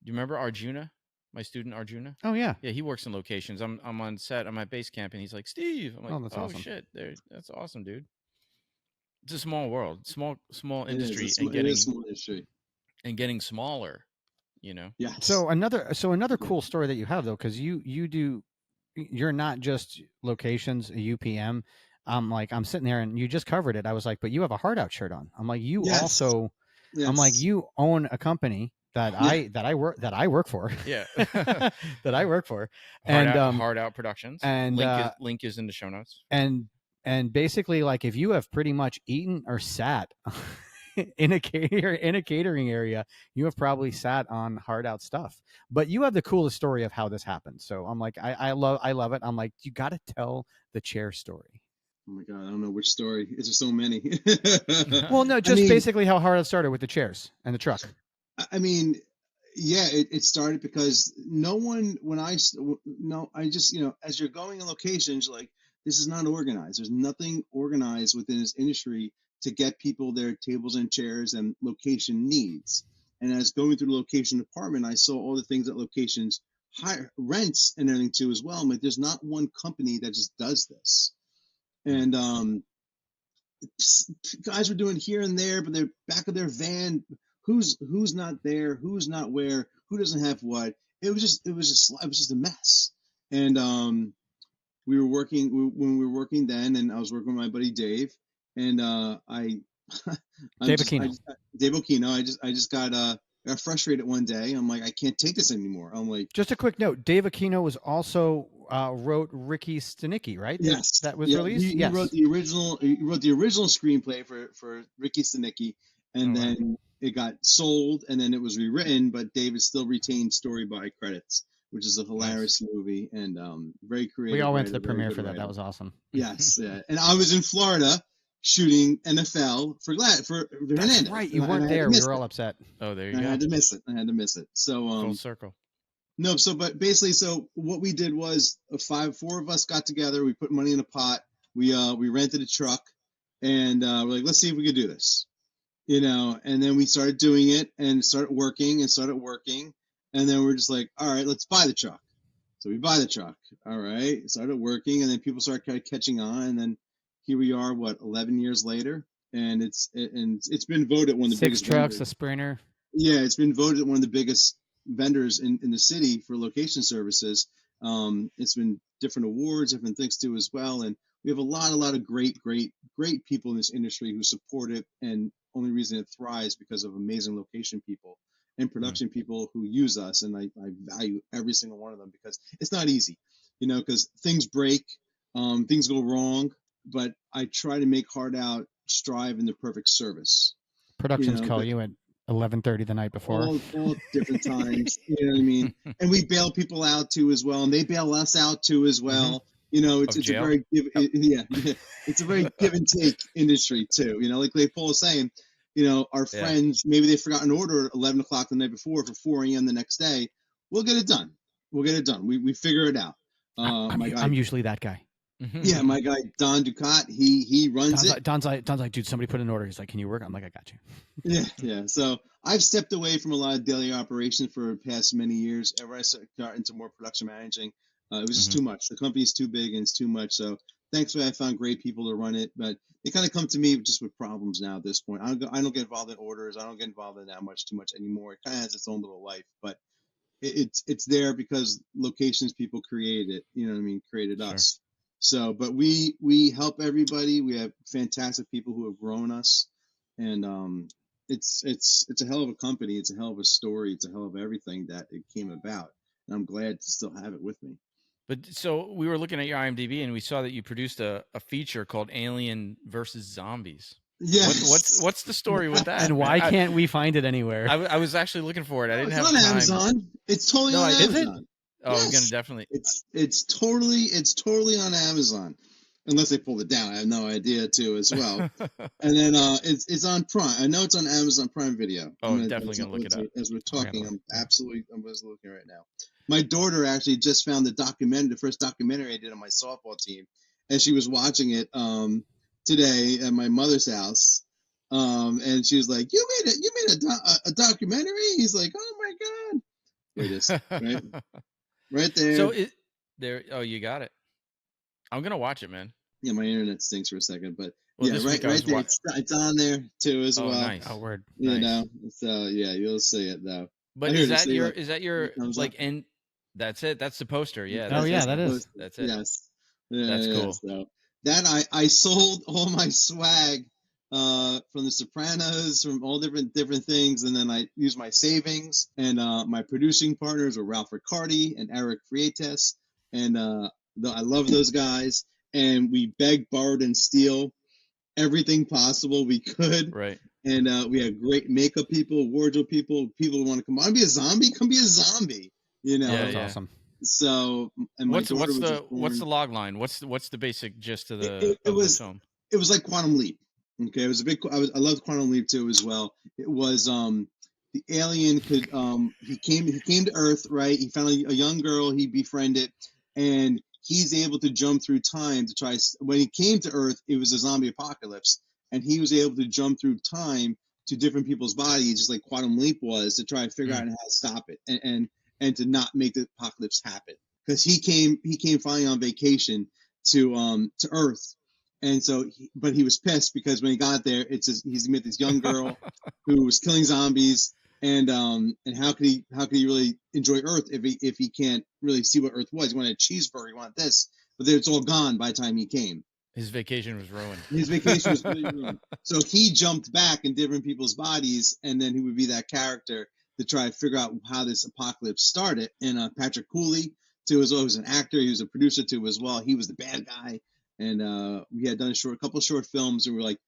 Do you remember Arjuna? My student Arjuna. Oh yeah, yeah. He works in locations. I'm on set. I'm at base camp, and he's like, Steve. I'm like, oh, that's awesome. Shit, that's awesome, dude. It's a small world, small industry, it is small industry, and getting smaller. You know. Yeah. So another cool story that you have though, because you're not just locations, a UPM. I'm sitting there and you just covered it. I was like, but you have a Hard Out shirt on. I'm like, you also. Yes. I'm like, you own a company that I work for. Yeah. that I work for. Hard Out Productions. And link is in the show notes. And basically, like, if you have pretty much eaten or sat in a catering area, you have probably sat on Hard Out stuff. But you have the coolest story of how this happened. So I'm like, I love it. I'm like, you got to tell the chair story. Oh my God, I don't know which story. It's just so many. Well, no, just basically how Hard Out started with the chairs and the truck. I mean, yeah, it started because I just, as you're going in locations, like, this is not organized. There's nothing organized within this industry to get people their tables and chairs and location needs. And as going through the location department, I saw all the things that locations hire, rents and everything too as well. I'm like, there's not one company that just does this. And guys were doing here and there, but they're back of their van. Who's not there? Who's not where? Who doesn't have what? It was just a mess. And we were working when we were working then, and I was working with my buddy Dave, and Dave Aquino. I just got frustrated one day. I'm like, I can't take this anymore. I'm like, just a quick note. Dave Aquino was also wrote Ricky Stenicki, right? Yes, that was released. He wrote the original. He wrote the original screenplay for Ricky Stenicki, and then it got sold, and then it was rewritten. But David still retained story by credits, which is a hilarious movie and very creative. We all went to the premiere for that. Writer. That was awesome. Yes, and I was in Florida shooting NFL for Hernandez. That's right, you weren't there. We were all upset. Oh, there you go. I had to miss it. So full circle. No, but basically, what we did was four of us got together. We put money in a pot. We rented a truck, and we're like, let's see if we could do this, And then we started doing it, and started working, and then we're just like, all right, let's buy the truck. So we buy the truck. All right, it started working, and then people started kind of catching on, and then here we are, 11 years later, and it's been voted one of the biggest. 6 trucks, vendors. A Sprinter. Yeah, it's been voted one of the biggest vendors in the city for location services. It's been different awards, different things too as well, and we have a lot of great people in this industry who support it, and only reason it thrives because of amazing location people and production people who use us, and I value every single one of them because it's not easy, because things break, things go wrong, but I try to make Hard Out strive in the perfect service. Productions call you at 11:30 the night before. All different times, you know what I mean? And we bail people out too as well, and they bail us out too as well. It's a very it's a very give and take industry too. Like Paul was saying, our friends, maybe they forgot an order at 11 o'clock the night before for 4 a.m. the next day. We'll get it done. We figure it out. I'm usually that guy. Yeah, my guy Don Ducat, he runs it. Don's like, dude, somebody put an order. He's like, can you work? I'm like, I got you. Yeah. So I've stepped away from a lot of daily operations for the past many years. Ever I got into more production managing, it was just too much. The company's too big and it's too much. So thankfully, I found great people to run it, but they kind of come to me just with problems now at this point. I don't get involved in orders. I don't get involved in that too much anymore. It kind of has its own little life, but it's there because locations people created it. You know what I mean? Created us. So, but we help everybody. We have fantastic people who have grown us, and it's a hell of a company. It's a hell of a story. It's a hell of everything that it came about, and I'm glad to still have it with me. But so we were looking at your IMDb, and we saw that you produced a feature called Alien versus Zombies. Yes. What's the story with that? And why can't we find it anywhere? I was actually looking for it. I didn't have on time. Amazon. It's totally on Amazon. Oh, yes. I'm gonna definitely. It's totally on Amazon, unless they pulled it down. I have no idea too as well. And then it's on Prime. I know it's on Amazon Prime Video. I'm definitely gonna look it up as we're talking. I'm just looking right now. My daughter actually just found the first documentary I did on my softball team, and she was watching it today at my mother's house. And she was like, "You made a documentary?" He's like, "Oh my god!" Here it is, right there. So there. Oh, you got it. I'm gonna watch it, man. Yeah, my internet stinks for a second, but right there. It's on there too as well. Nice. Oh, word. You know, so yeah, you'll see it though. But is that your like end? That's it. That's the poster. Yeah. That is. That's it. Yes. Yeah, that's cool. So that I sold all my swag from the Sopranos, from all different things, and then I used my savings, and my producing partners were Ralph Riccardi and Eric Freitas, and I love those guys, and we begged, borrowed, and steal everything possible we could. Right. And we had great makeup people, wardrobe people who want to come on, be a zombie, come be a zombie. You know, that's awesome. So, and what's the log line? What's the basic gist of the film? It was like Quantum Leap. Okay, it was I loved Quantum Leap too as well. It was the alien could he came to Earth, right? He found a young girl he befriended, and he's able to jump through time to try. When he came to Earth, it was a zombie apocalypse, and he was able to jump through time to different people's bodies, just like Quantum Leap was, to try and figure out how to stop it and to not make the apocalypse happen. Because he came finally on vacation to Earth, and so but he was pissed because when he got there, he's met this young girl who was killing zombies, and how could he really enjoy Earth if he can't really see what Earth was? He wanted a cheeseburger, he wanted this, but it's all gone by the time he came. His vacation was ruined. His vacation was really ruined. So he jumped back in different people's bodies, and then he would be that character to try to figure out how this apocalypse started. And Patrick Cooley, too, as well, was an actor. He was a producer, too, as well. He was the bad guy. And we had done a couple short films, and we were like,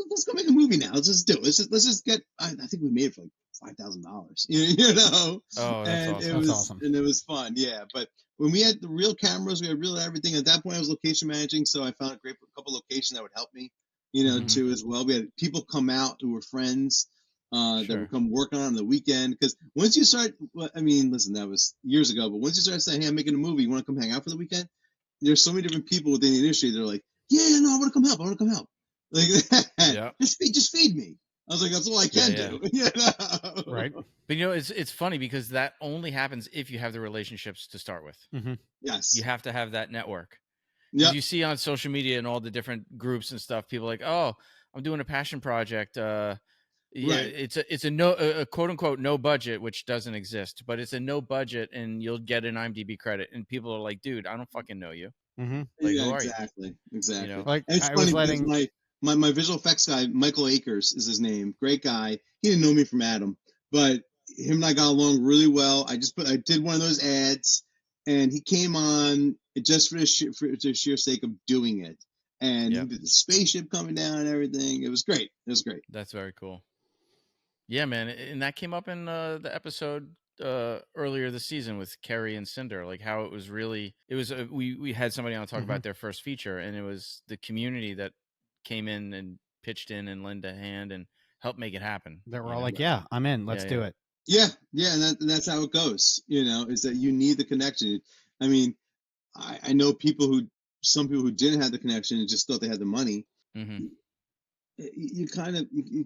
let's go make a movie now. Let's just do it. Let's just get. I think we made it for like $5,000. You know. Oh, that's awesome. That's awesome. And it was fun. Yeah, but when we had the real cameras, we had real everything. At that point, I was location managing, so I found a couple locations that would help me. You know, too, as well. We had people come out who were friends that would come work on the weekend. Because once you start, I mean, listen, that was years ago. But once you start saying, "Hey, I'm making a movie. You want to come hang out for the weekend?" There's so many different people within the industry that are like, "Yeah, no, I want to come help. I want to come help." Like that. Yeah. Just feed me. I was like, that's all I can do. You know? Right. But it's funny because that only happens if you have the relationships to start with. Mm-hmm. Yes. You have to have that network. Yeah. You see on social media and all the different groups and stuff, people are like, "Oh, I'm doing a passion project." Yeah, it's a quote unquote no budget, which doesn't exist, but it's a no budget, and you'll get an IMDb credit. And people are like, "Dude, I don't fucking know you." Mm-hmm. Like, yeah, exactly. You know? Like, and it's funny because my visual effects guy, Michael Akers is his name. Great guy. He didn't know me from Adam, but him and I got along really well. I did one of those ads, and he came on just for the sheer sake of doing it. And he did the spaceship coming down and everything. It was great. That's very cool. Yeah, man. And that came up in the episode earlier this season with Kerry and Cinder, like how we had somebody on to talk about their first feature, and it was the community that came in and pitched in and lent a hand and helped make it happen. They were all like, "Yeah, I'm in. Let's do it." Yeah, and that's how it goes. You know, is that you need the connection. I mean, I know some people who didn't have the connection and just thought they had the money. Mm-hmm. You kind of you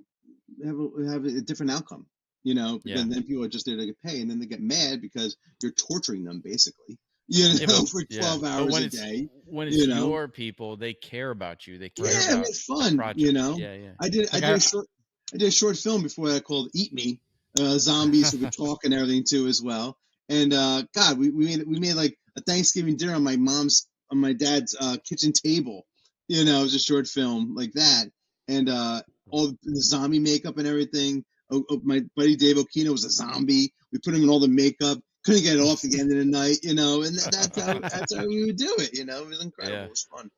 have a different outcome. You know, because then people are just there to get paid, and then they get mad because you're torturing them, basically. You know, for 12 hours a day. When it's your people, they care about you. They care about it's fun. Project. You know, I did a short film before that called "Eat Me," zombies who would talk and everything too as well. And God, we made like a Thanksgiving dinner on my dad's kitchen table. You know, it was a short film like that, and all the zombie makeup and everything. My buddy Dave Okino was a zombie. We put him in all the makeup. Couldn't get it off at the end of the night, you know. And that's how we would do it. You know, it was incredible. It was fun.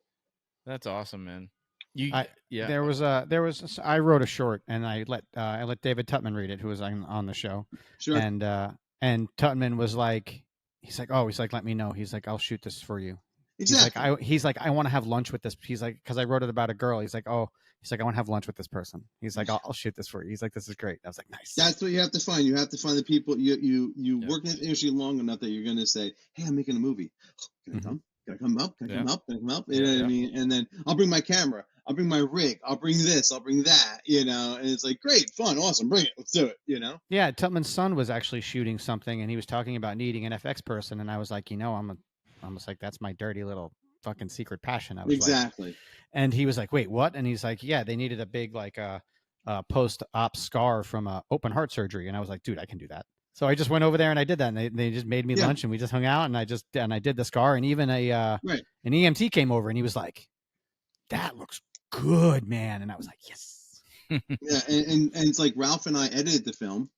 That's awesome, man. There was I wrote a short and I let David Tutman read it, who was on the show. Sure. And Tutman was like, he's like, let me know. He's like, I'll shoot this for you. Exactly. He's like, I want to have lunch with this. He's like, because I wrote it about a girl. He's like, I want to have lunch with this person. He's like, I'll shoot this for you. He's like, this is great. I was like, nice. That's what you have to find. You have to find the people you work in this industry long enough that you're going to say, hey, I'm making a movie. Can I come? Can I come up? Can I come up? Can I come up? You know what I mean? And then I'll bring my camera. I'll bring my rig. I'll bring this. I'll bring that. And it's like, great, fun, awesome. Bring it. Let's do it. Yeah, Tutman's son was actually shooting something, and he was talking about needing an FX person, and I was like, I'm almost like, that's my dirty little fucking secret passion. I was exactly. Like, and he was like, wait, what? And he's like, yeah, they needed a big like post-op scar from open heart surgery, and I was like, dude, I can do that. So I just went over there and I did that, and they just made me lunch, and we just hung out, and I did the scar, and even an EMT came over, and he was like, that looks good, man. And I was like, yes. Yeah, and it's like Ralph and I edited the film,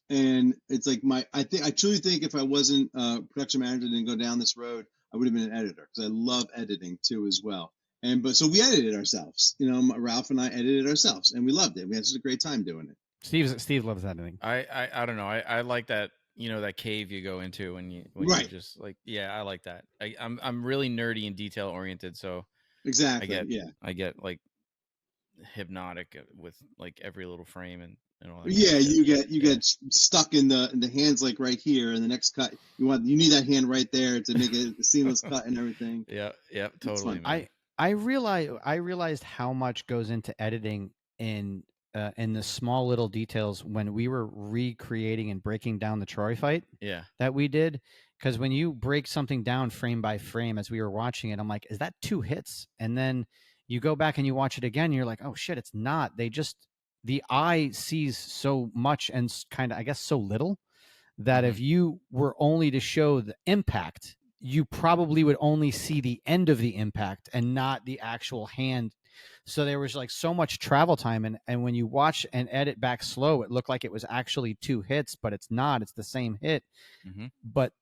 and it's like I truly think if I wasn't production manager and didn't go down this road, I would have been an editor, because I love editing too as well. So we edited ourselves. Ralph and I edited ourselves, and we loved it. We had such a great time doing it. Steve loves editing. I don't know. I like that, that cave you go into when you just like, I like that. I'm really nerdy and detail oriented, so exactly. I get like hypnotic with like every little frame and all that. Yeah, you get stuck in the hands, like right here, and the next cut you need that hand right there to make it a seamless cut and everything. Yeah, totally. I realized how much goes into editing in the small little details when we were recreating and breaking down the Troy fight. Yeah, that we did. Because when you break something down frame by frame as we were watching it, I'm like, is that 2 hits? And then you go back and you watch it again, and you're like, oh shit, it's not. The eye sees so much and kind of, I guess, so little that if you were only to show the impact, you probably would only see the end of the impact and not the actual hand. So there was like so much travel time. And when you watch and edit back slow, it looked like it was actually 2 hits, but it's not. It's the same hit. But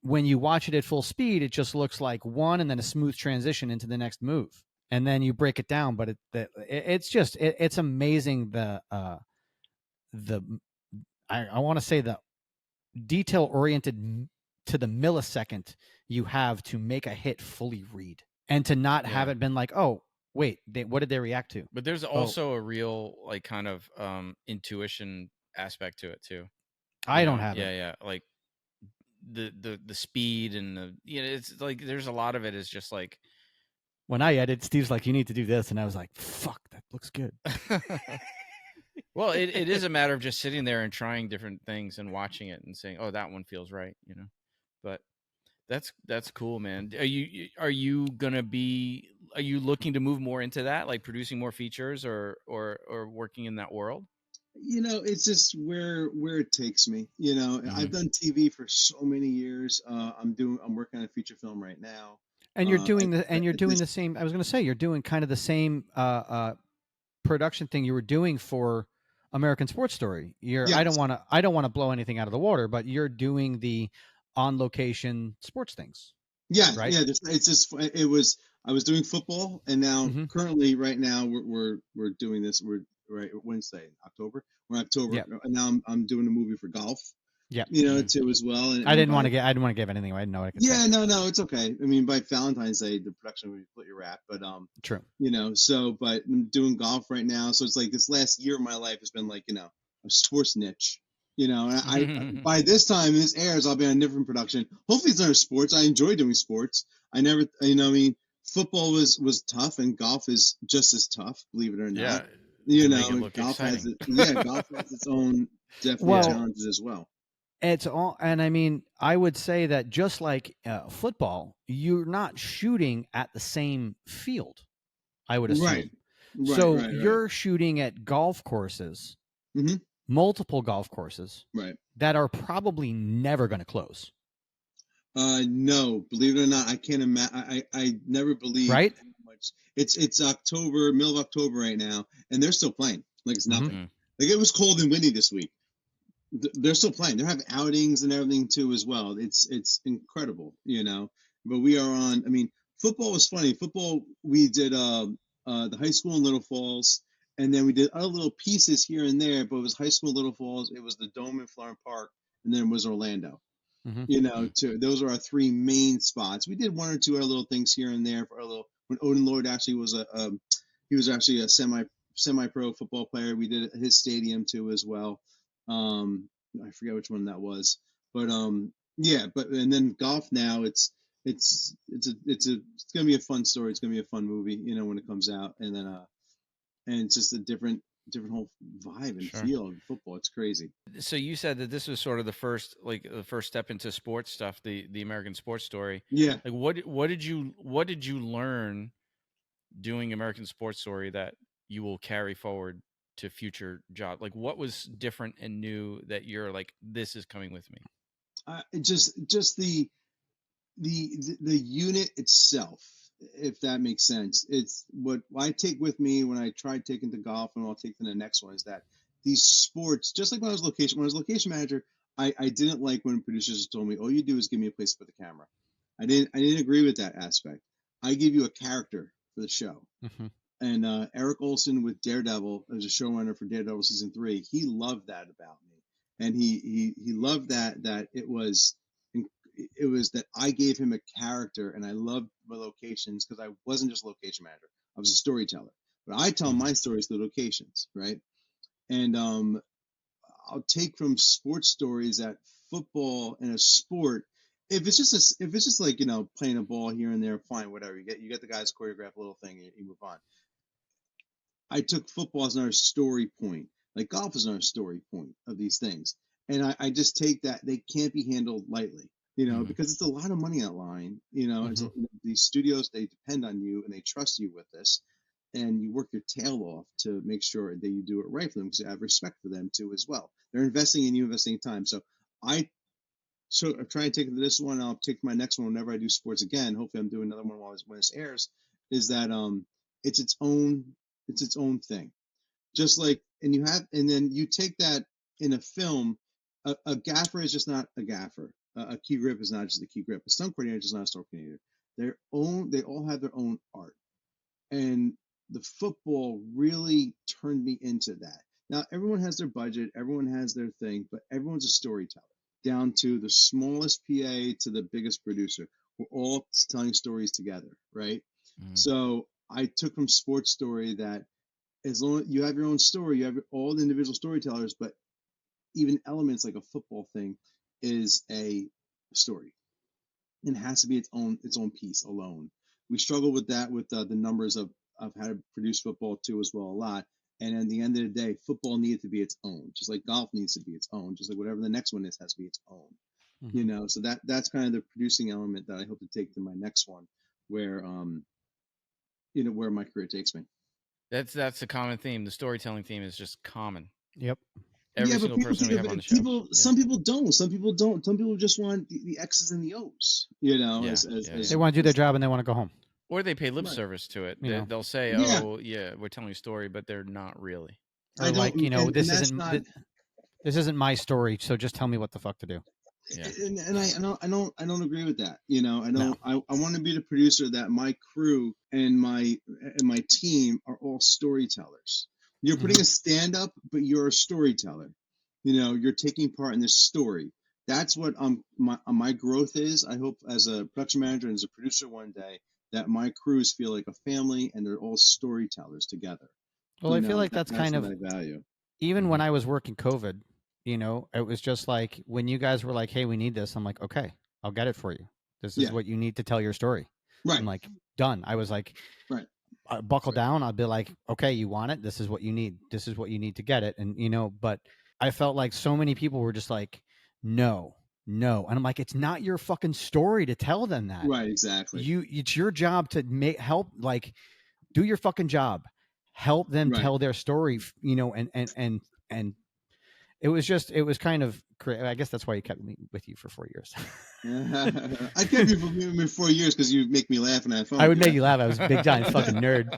when you watch it at full speed, it just looks like one and then a smooth transition into the next move. And then you break it down, but it's amazing. I want to say the detail oriented to the millisecond you have to make a hit fully read, and to not have it been like, oh wait, what did they react to? But there's also a real like kind of intuition aspect to it too. I don't have it. Yeah, like the speed and it's like there's a lot of it is just like. When I edit, Steve's like, you need to do this. And I was like, fuck, that looks good. Well, it is a matter of just sitting there and trying different things and watching it and saying, oh, that one feels right, But that's cool, man. Are you looking to move more into that, like producing more features or working in that world? It's just where it takes me. I've done TV for so many years. I'm working on a feature film right now. And you're doing the same. I was going to say, you're doing kind of the same production thing you were doing for American Sports Story. I don't want to blow anything out of the water, but you're doing the on location sports things. Yeah, right. Yeah, it's just I was doing football, and now currently right now we're doing this. We're right Wednesday, October. We're October, and now I'm doing a movie for golf. Yeah, too as well. And I didn't want to give anything away. I didn't know what I could say. No, it's okay. I mean, by Valentine's Day, the production will be completely wrapped. But true. But I'm doing golf right now, so it's like this last year of my life has been like a sports niche. And I by this time this airs, I'll be on a different production. Hopefully, it's not sports. I enjoy doing sports. I never, football was tough, and golf is just as tough. Believe it or not. Golf has its own definite challenges as well. It's all, and I mean, I would say that just like football, you're not shooting at the same field, I would assume. Right. So you're shooting at golf courses, multiple golf courses, that are probably never going to close. No, believe it or not, I can't imagine. I never believed how much. It's October, middle of October right now, and they're still playing like it's nothing. Like it was cold and windy this week. They're still playing. They're having outings and everything too as well. It's incredible, But we are on. I mean, football was funny. Football, we did the high school in Little Falls, and then we did other little pieces here and there. But it was high school in Little Falls, it was the Dome in Florham Park, and then it was Orlando. Those are our three main spots. We did one or two other little things here and there for a little. When Odin Lloyd actually was he was actually a semi-pro football player. We did his stadium too as well. I forget which one that was, but and then golf now it's gonna be a fun story. It's gonna be a fun movie, when it comes out, and then and it's just a different whole vibe and feel of football. It's crazy. So you said that this was sort of the first step into sports stuff, the American Sports Story. Yeah. Like what did you learn doing American Sports Story that you will carry forward to future jobs? Like what was different and new that you're like, this is coming with me? Just the unit itself, if that makes sense. It's what I take with me when I try taking to golf, and I'll take to the next one, is that these sports, just like when I was location manager, I didn't like when producers just told me, all you do is give me a place for the camera. I didn't agree with that aspect. I give you a character for the show. And Eric Olson with Daredevil, as a showrunner for Daredevil season 3, he loved that about me, and he loved that it was that I gave him a character, and I loved my locations because I wasn't just a location manager. I was a storyteller, but I tell my stories through locations, right? And I'll take from sports stories that football and a sport, if it's just like playing a ball here and there, fine, whatever. You get the guys choreograph a little thing, and you move on. I took football as another story point, like golf is another story point of these things, and I just take that they can't be handled lightly. Because it's a lot of money on the line, and so these studios, they depend on you and they trust you with this, and you work your tail off to make sure that you do it right for them, because you have respect for them too as well. They're investing in you, investing in time. So I try to take it to this one. I'll take my next one whenever I do sports again. Hopefully I'm doing another one when this airs, is that it's its own thing. Just like, and then you take that in a film, a gaffer is just not a gaffer. A key grip is not just a key grip. A stunt coordinator is just not a stunt coordinator. They all have their own art, and the football really turned me into that. Now everyone has their budget, everyone has their thing, but everyone's a storyteller, down to the smallest PA to the biggest producer. We're all telling stories together, right? So I took from Sports Story that as long as you have your own story, you have all the individual storytellers, but even elements like a football thing is a story. It has to be its own piece alone. We struggle with that with the numbers of how to produce football too as well a lot. And at the end of the day, football needed to be its own, just like golf needs to be its own, just like whatever the next one is has to be its own. So that's kind of the producing element that I hope to take to my next one, where where my career takes me. That's a common theme. The storytelling theme is just common. Yep. Every single person we have on the show. Some people don't. Some people don't. Some people just want the X's and the O's. They want to do their job and they want to go home. Or they pay lip service to it. They'll say, "Oh, yeah, we're telling a story," but they're not really. Or this isn't my story, so just tell me what the fuck to do. Yeah. And I don't agree with that. I want to be the producer that my crew and my team are all storytellers. You're putting a stand-up, but you're a storyteller. You're taking part in this story. That's what my growth is. I hope as a production manager and as a producer one day that my crews feel like a family and they're all storytellers together. Well, I feel like that's kind of what I value. Even when I was working COVID, it was just like when you guys were like, "Hey, we need this." I'm like, "Okay, I'll get it for you. This is what you need to tell your story." Right. I'm like, done. I was like, right. Buckle down. I'll be like, okay, you want it. This is what you need. This is what you need to get it. And, but I felt like so many people were just like, no. And I'm like, it's not your fucking story to tell them that. Right. Exactly. It's your job to help, like, do your fucking job, help them tell their story, and it was kind of, I guess that's why you kept me with you for 4 years. I kept you for 4 years because you make me laugh and have fun. I would make you laugh. I was a big giant fucking nerd.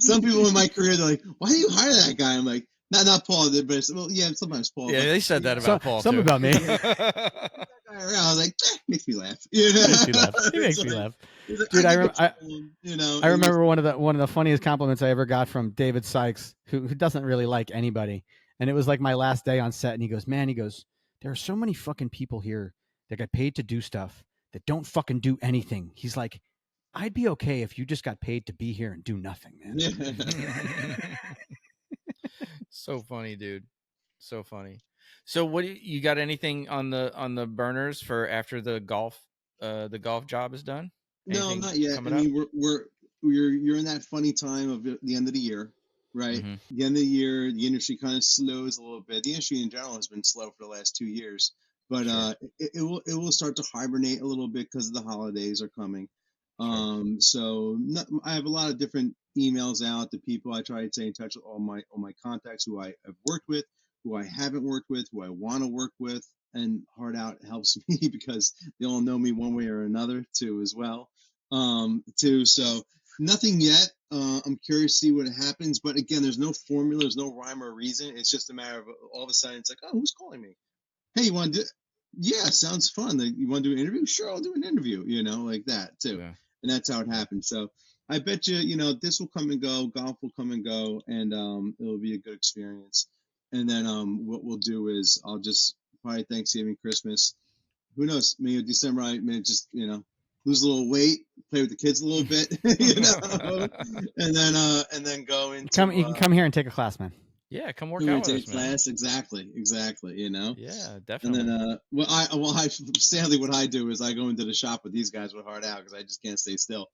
Some people in my career, they're like, "Why do you hire that guy?" I'm like, not Paul, but sometimes Paul. Yeah, they said that about Paul. Some too. about me. That was like, makes me laugh. You know? He makes me laugh. Dude, I remember one of the funniest compliments I ever got from David Sykes, who doesn't really like anybody. And it was like my last day on set, and he goes, there are so many fucking people here that get paid to do stuff that don't fucking do anything. He's like, I'd be okay if you just got paid to be here and do nothing, man. So funny, dude. So funny. So what you got anything on the burners for after the golf job is done? Anything no, not yet. I mean, you're in that funny time of the end of the year, right? Mm-hmm. The end of the year, the industry kind of slows a little bit. The industry in general has been slow for the last 2 years, but sure. It will start to hibernate a little bit because the holidays are coming. Sure. So I have a lot of different emails out to people. I try to stay in touch with all my contacts who I have worked with, who I haven't worked with, who I want to work with, and Hard Out helps me because they all know me one way or another too as well. So nothing yet. I'm curious to see what happens, but again, there's no formula, there's no rhyme or reason. It's just a matter of all of a sudden it's like, oh, who's calling me? Hey, you want to do? Yeah, sounds fun. Like, you want to do an interview? Sure, I'll do an interview. Like that too. Yeah. And that's how it happens. So I bet you, this will come and go. Golf will come and go, and it'll be a good experience. And then what we'll do is I'll just probably Thanksgiving, Christmas, who knows? Maybe December I may just lose a little weight, play with the kids a little bit, and then go into. You can come here and take a class, man. Yeah, come work out with us, class. Exactly. Yeah, definitely. And then sadly what I do is I go into the shop with these guys with Hard Out because I just can't stay still.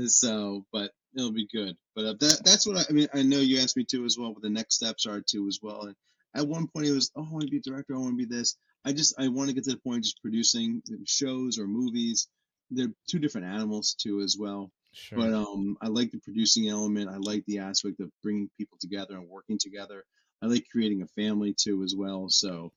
So, but it'll be good. But that's what I mean. I know you asked me too as well. What the next steps are too as well. And at one point it was, I want to be a director. I want to be this. I want to get to the point of just producing shows or movies. They're two different animals too as well. Sure. But I like the producing element. I like the aspect of bringing people together and working together. I like creating a family too as well. So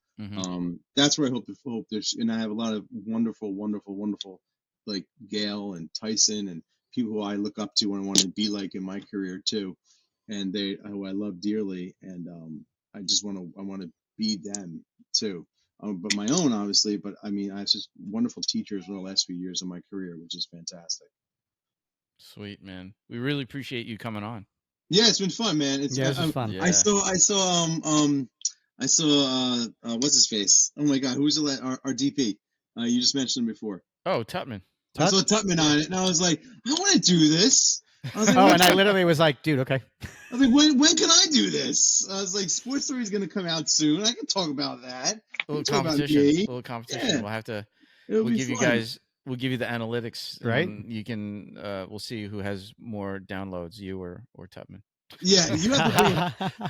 that's where I hope there's. And I have a lot of wonderful like Gail and Tyson and people who I look up to and want to be like in my career too, and who I love dearly. And I want to be them too. But my own, obviously. But I mean, I have just wonderful teachers in the last few years of my career, which is fantastic. Sweet, man. We really appreciate you coming on. Yeah, it's been fun, man. It's been fun. Yeah. I saw what's his face? Oh my God, who's our DP? You just mentioned him before. Oh, Tutman. I saw Tutman on it, and I was like, I want to do this. I was like, and I literally was like, dude, okay. I was like, when can I do this? I was like, Sports Story is going to come out soon. I can talk about that. A little competition. Yeah. We'll have to. We'll give you guys. We'll give you the analytics, right? You can. We'll see who has more downloads, you or Tutman. Yeah, you have to bring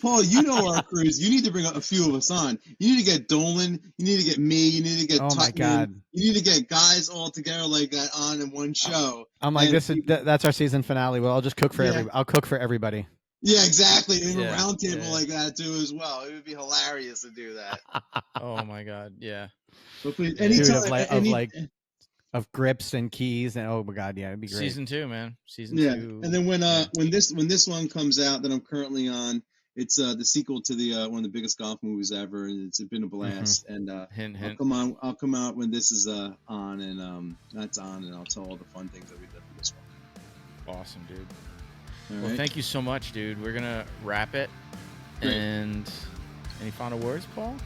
Paul. You know our crews. You need to bring a few of us on. You need to get Dolan. You need to get me. You need to get. Oh my God! You need to get guys all together like that on in one show. I'm like, that's our season finale. Well, I'll just cook for I'll cook for everybody. Yeah, exactly. And a round table like that too, as well. It would be hilarious to do that. Oh my God! Yeah. But please, anytime, of grips and keys and oh my God, yeah, it'd be great. Season 2, man. Season 2. And then when this one comes out that I'm currently on, it's the sequel to the one of the biggest golf movies ever, and it's been a blast. And I'll come out when this is on, and that's on, and I'll tell all the fun things that we did for this one. Awesome, dude. Well, thank you so much, dude. We're gonna wrap it. Great. And any final words, Paul?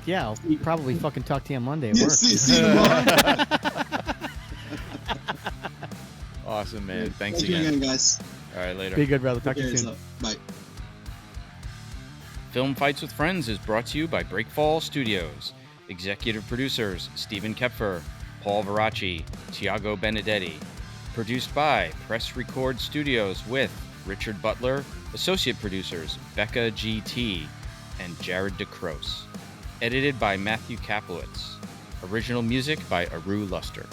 Yeah, I'll probably fucking talk to you on Monday. See you tomorrow. Awesome, man. Thanks again. Thank you again, guys. All right, later. Be good, brother. Talk to you soon. Bye. Film Fights with Friends is brought to you by Breakfall Studios. Executive producers Stephen Kepfer, Paul Veracci, Tiago Benedetti. Produced by Press Record Studios with Richard Butler, associate producers Becca G.T. and Jared DeCrose. Edited by Matthew Kaplowitz. Original music by Aru Luster.